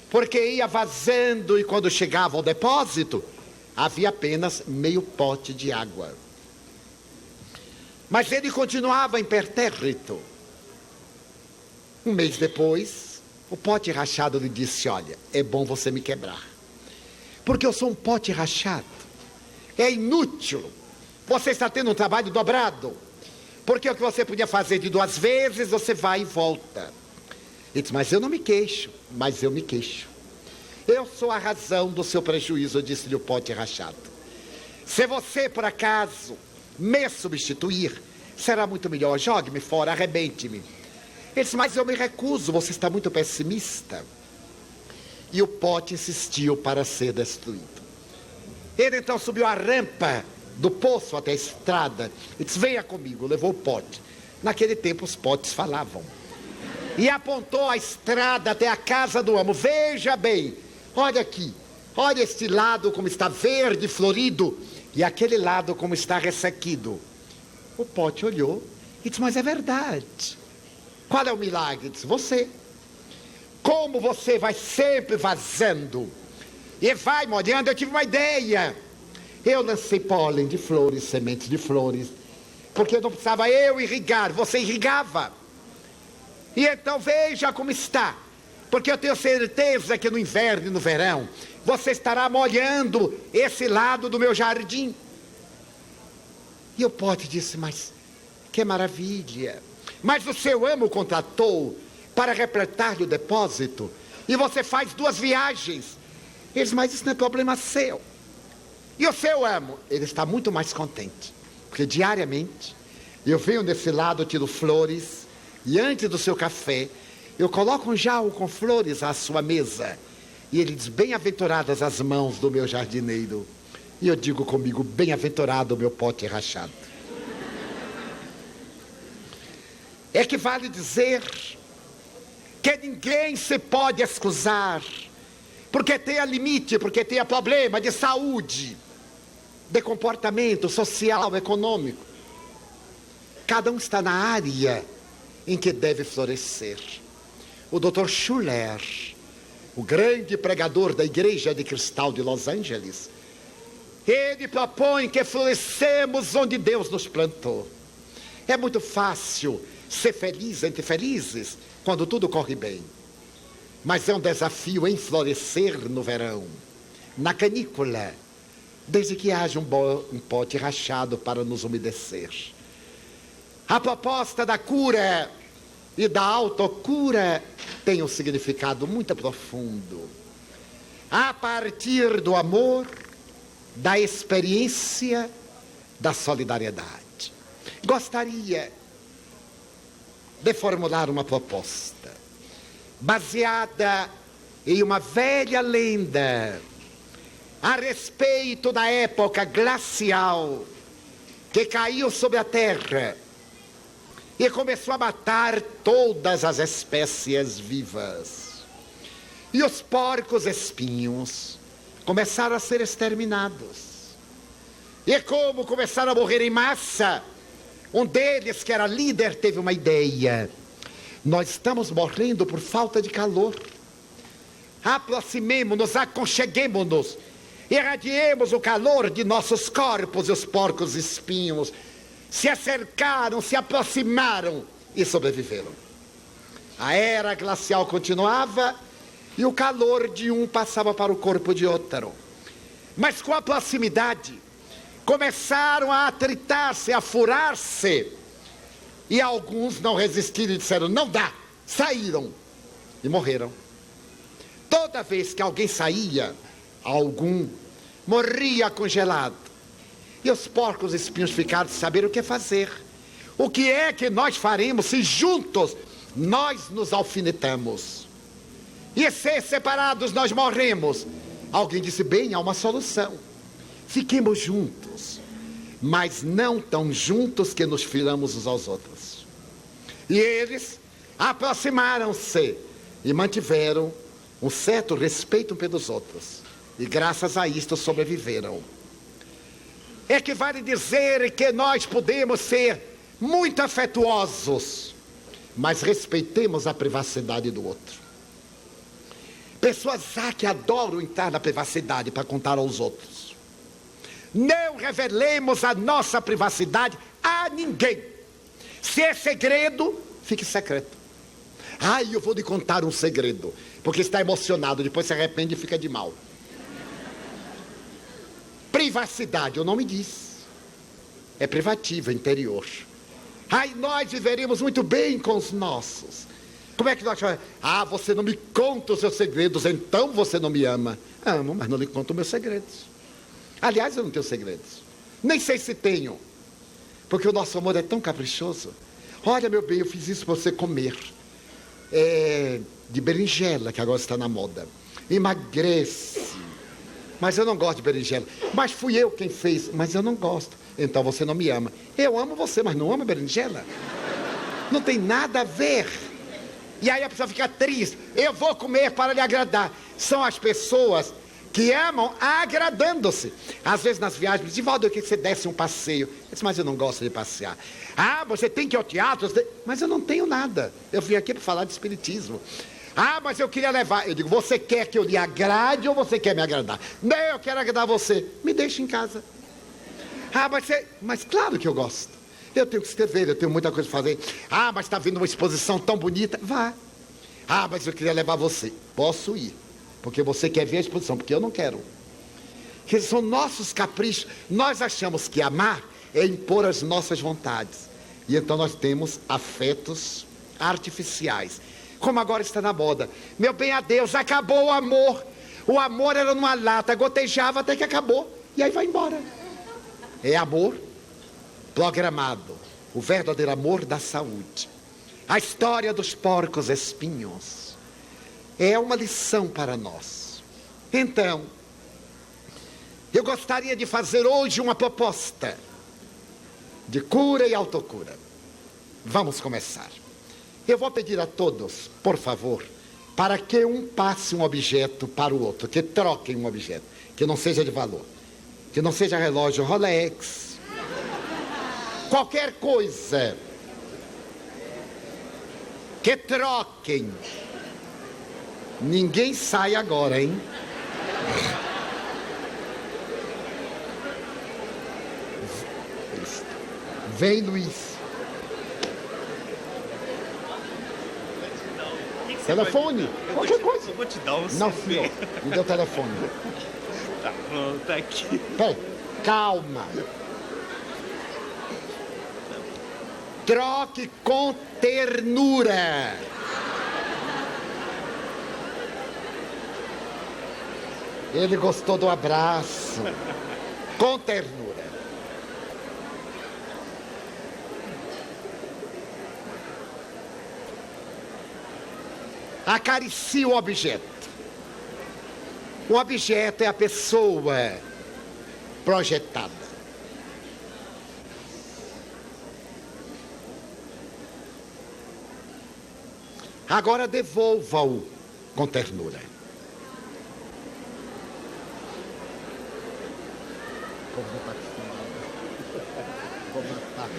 Speaker 1: Porque ia vazando e quando chegava ao depósito, havia apenas meio pote de água. Mas ele continuava impertérrito. 1 mês depois, o pote rachado lhe disse: olha, é bom você me quebrar. Porque eu sou um pote rachado. É inútil. Você está tendo um trabalho dobrado. Porque o que você podia fazer de 2 vezes, você vai e volta. Ele disse: mas eu não me queixo. Mas eu me queixo. Eu sou a razão do seu prejuízo, disse-lhe o pote rachado. Se você, por acaso, me substituir, será muito melhor. Jogue-me fora, arrebente-me. Ele disse: mas eu me recuso, você está muito pessimista. E o pote insistiu para ser destruído. Ele então subiu a rampa do poço até a estrada e disse: venha comigo. Levou o pote. Naquele tempo os potes falavam. E apontou a estrada até a casa do amo. Veja bem, olha aqui, olha este lado como está verde, florido, e aquele lado como está ressequido. O pote olhou e disse: mas é verdade. Qual é o milagre? Ele disse: você. Como você vai sempre vazando e vai molhando, eu tive uma ideia. Eu lancei pólen de flores, sementes de flores, porque eu não precisava eu irrigar, você irrigava. E então veja como está, porque eu tenho certeza que no inverno e no verão você estará molhando esse lado do meu jardim. E o pote disse: mas que maravilha. Mas o seu amo contratou para repletar-lhe o depósito, e você faz 2 viagens. Eles: mas isso não é problema seu. E o seu amo? Ele está muito mais contente, porque diariamente eu venho desse lado, tiro flores, e antes do seu café eu coloco um jarro com flores à sua mesa, e ele diz: bem-aventuradas as mãos do meu jardineiro. E eu digo comigo: bem-aventurado o meu pote rachado. É que vale dizer que ninguém se pode excusar, porque tenha limite, porque tenha problema de saúde, de comportamento social, econômico. Cada um está na área em que deve florescer. O Dr. Schuller, o grande pregador da Igreja de Cristal de Los Angeles, ele propõe que florescemos onde Deus nos plantou. É muito fácil ser feliz entre felizes quando tudo corre bem. Mas é um desafio enflorescer no verão, na canícula, desde que haja um pote rachado para nos umedecer. A proposta da cura e da autocura tem um significado muito profundo. A partir do amor, da experiência, da solidariedade. Gostaria de formular uma proposta baseada em uma velha lenda a respeito da época glacial que caiu sobre a Terra e começou a matar todas as espécies vivas. E os porcos espinhos começaram a ser exterminados. E como começaram a morrer em massa, um deles, que era líder, teve uma ideia. Nós estamos morrendo por falta de calor. Aproximemo-nos, aconcheguemo-nos, irradiemos o calor de nossos corpos. E os porcos espinhos se acercaram, se aproximaram e sobreviveram. A era glacial continuava e o calor de um passava para o corpo de outro. Mas com a proximidade, começaram a atritar-se, a furar-se. E alguns não resistiram e disseram, não dá, saíram e morreram. Toda vez que alguém saía, algum morria congelado. E os porcos espinhos ficaram sem saber o que fazer. O que é que nós faremos se juntos nós nos alfinetamos? E se separados nós morremos? Alguém disse, bem, há uma solução. Fiquemos juntos, mas não tão juntos que nos firamos uns aos outros. E eles aproximaram-se e mantiveram um certo respeito pelos outros. E graças a isto sobreviveram. Equivale dizer que nós podemos ser muito afetuosos, mas respeitemos a privacidade do outro. Pessoas há que adoram entrar na privacidade para contar aos outros. Não revelemos a nossa privacidade a ninguém. Se é segredo, fique secreto. Ai, eu vou lhe contar um segredo, porque está emocionado, depois se arrepende e fica de mal. Privacidade, eu não me disse. É privativa, interior. Ai, nós viveremos muito bem com os nossos. Como é que nós chamamos? Ah, você não me conta os seus segredos, então você não me ama. Amo, mas não lhe conto os meus segredos. Aliás, eu não tenho segredos. Nem sei se tenho. Porque o nosso amor é tão caprichoso. Olha, meu bem, eu fiz isso para você comer. De berinjela, que agora está na moda. Emagrece. Mas eu não gosto de berinjela. Mas fui eu quem fez. Mas eu não gosto. Então você não me ama. Eu amo você, mas não amo berinjela. Não tem nada a ver. E aí a pessoa fica triste. Eu vou comer para lhe agradar. São as pessoas que amam agradando-se. Às vezes nas viagens, de Valdo, eu queria que você desse um passeio. Eu disse, mas eu não gosto de passear. Ah, você tem que ir ao teatro. Mas eu não tenho nada. Eu vim aqui para falar de espiritismo. Ah, mas eu queria levar. Eu digo, você quer que eu lhe agrade ou você quer me agradar? Não, eu quero agradar você. Me deixe em casa. Ah, mas claro que eu gosto. Eu tenho que escrever, eu tenho muita coisa para fazer. Ah, mas está vindo uma exposição tão bonita. Vá. Ah, mas eu queria levar você. Posso ir. Porque você quer ver a exposição, porque eu não quero. Que são nossos caprichos. Nós achamos que amar é impor as nossas vontades. E então nós temos afetos artificiais. Como agora está na moda. Meu bem, adeus, acabou o amor. O amor era numa lata, gotejava até que acabou. E aí vai embora. É amor programado. O verdadeiro amor da saúde. A história dos porcos espinhos é uma lição para nós. Então, eu gostaria de fazer hoje uma proposta de cura e autocura. Vamos começar. Eu vou pedir a todos, por favor, para que um passe um objeto para o outro, que troquem um objeto, que não seja de valor, que não seja relógio Rolex, qualquer coisa, que troquem. Ninguém sai agora, hein? Vem, Luiz. Telefone. Qualquer coisa.
Speaker 2: Eu vou te dar um
Speaker 1: Não,
Speaker 2: CP.
Speaker 1: senhor. Me dê o telefone.
Speaker 2: Tá pronto, tá aqui.
Speaker 1: Peraí. Calma. Troque com ternura. Ele gostou do abraço. Com ternura. Acaricie o objeto. O objeto é a pessoa projetada. Agora devolva-o com ternura. Vou matar.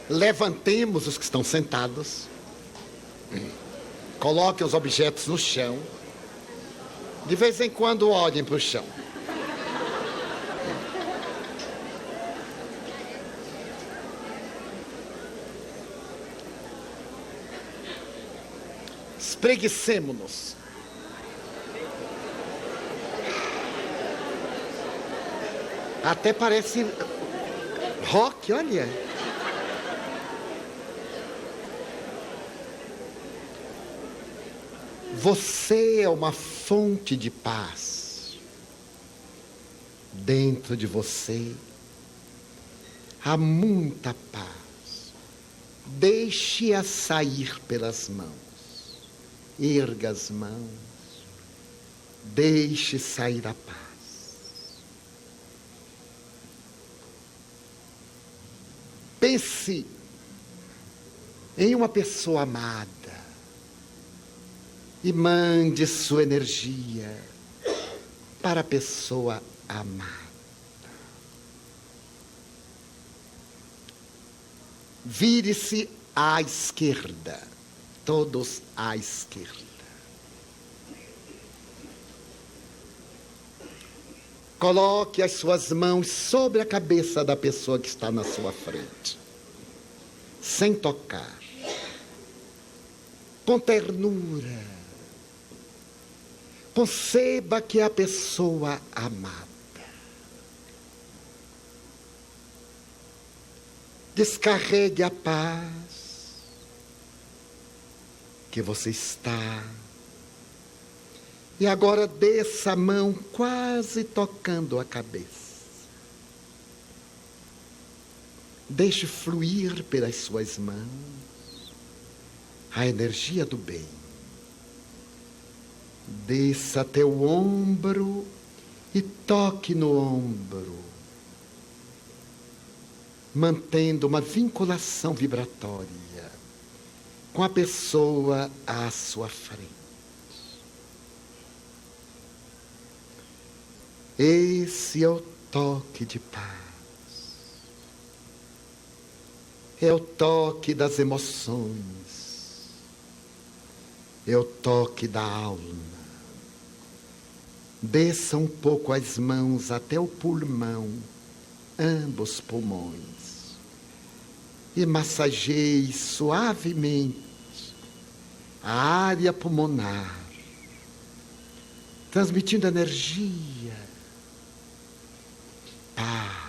Speaker 1: Levantemos os que estão sentados. Coloquem os objetos no chão. De vez em quando olhem para o chão. Espreguicemo-nos. Até parece rock, olha. Você é uma fonte de paz. Dentro de você há muita paz. Deixe-a sair pelas mãos. Erga as mãos. Deixe sair a paz. Pense em uma pessoa amada e mande sua energia para a pessoa amada. Vire-se à esquerda, todos à esquerda. Coloque as suas mãos sobre a cabeça da pessoa que está na sua frente, sem tocar, com ternura. Conceba que é a pessoa amada. Descarregue a paz que você está. E agora desça a mão quase tocando a cabeça. Deixe fluir pelas suas mãos a energia do bem. Desça até o ombro e toque no ombro, mantendo uma vinculação vibratória com a pessoa à sua frente. Esse é o toque de paz. É o toque das emoções. É o toque da alma. Desça um pouco as mãos até o pulmão, ambos pulmões. E massageie suavemente a área pulmonar, transmitindo energia, paz.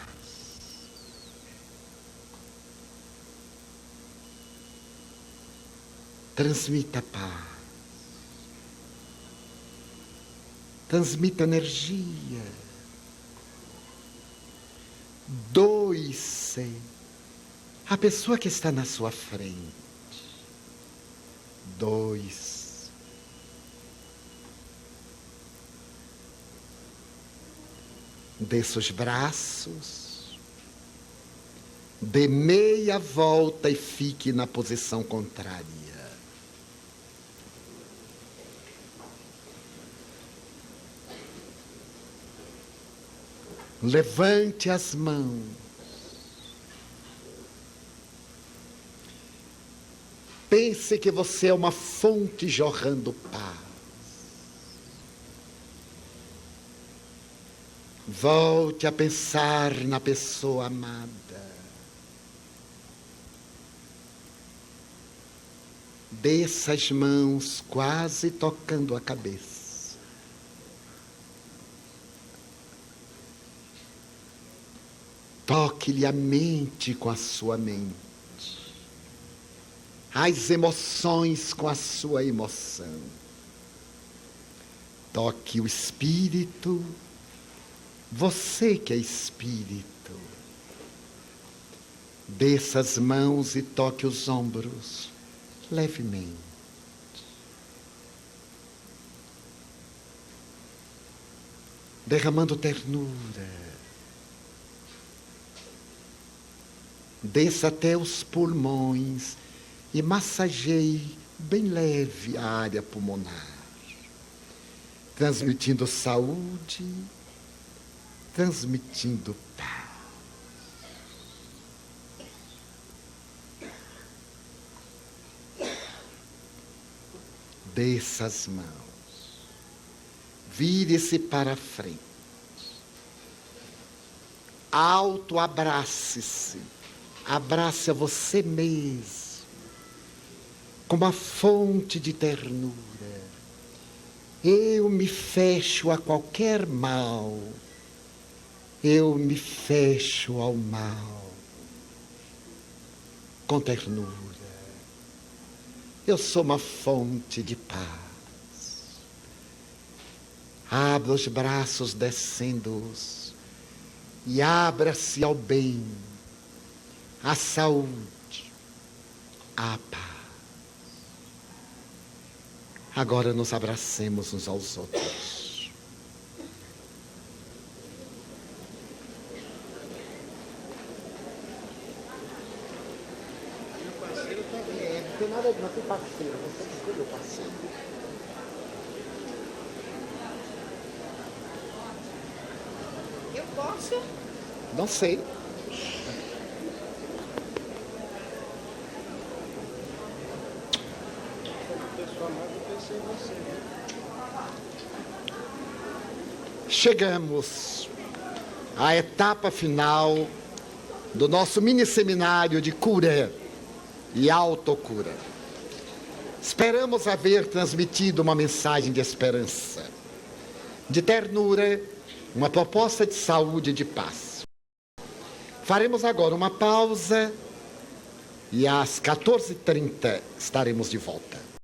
Speaker 1: Transmita paz. Transmita energia. Doe-se a pessoa que está na sua frente. Doe-se. Desça os braços. Dê meia volta e fique na posição contrária. Levante as mãos. Pense que você é uma fonte jorrando paz. Volte a pensar na pessoa amada. Desça as mãos quase tocando a cabeça. Toque-lhe a mente com a sua mente. As emoções com a sua emoção. Toque o espírito, você que é espírito. Desça as mãos e toque os ombros levemente. Derramando ternura. Desça até os pulmões e massageie bem leve a área pulmonar, transmitindo saúde, transmitindo paz. Desça as mãos, vire-se para frente, auto-abrace-se, abrace a você mesmo, como uma fonte de ternura. Eu me fecho a qualquer mal, eu me fecho ao mal, com ternura. Eu sou uma fonte de paz. Abra os braços descendo-os e abra-se ao bem, à saúde, à paz. Agora nos abracemos uns aos outros. Não tem nada de não ter parceiro, você que escolheu parceiro.
Speaker 3: Eu posso?
Speaker 1: Não sei. Chegamos à etapa final do nosso mini seminário de cura e autocura. Esperamos haver transmitido uma mensagem de esperança, de ternura, uma proposta de saúde e de paz. Faremos agora uma pausa e às 14h30 estaremos de volta.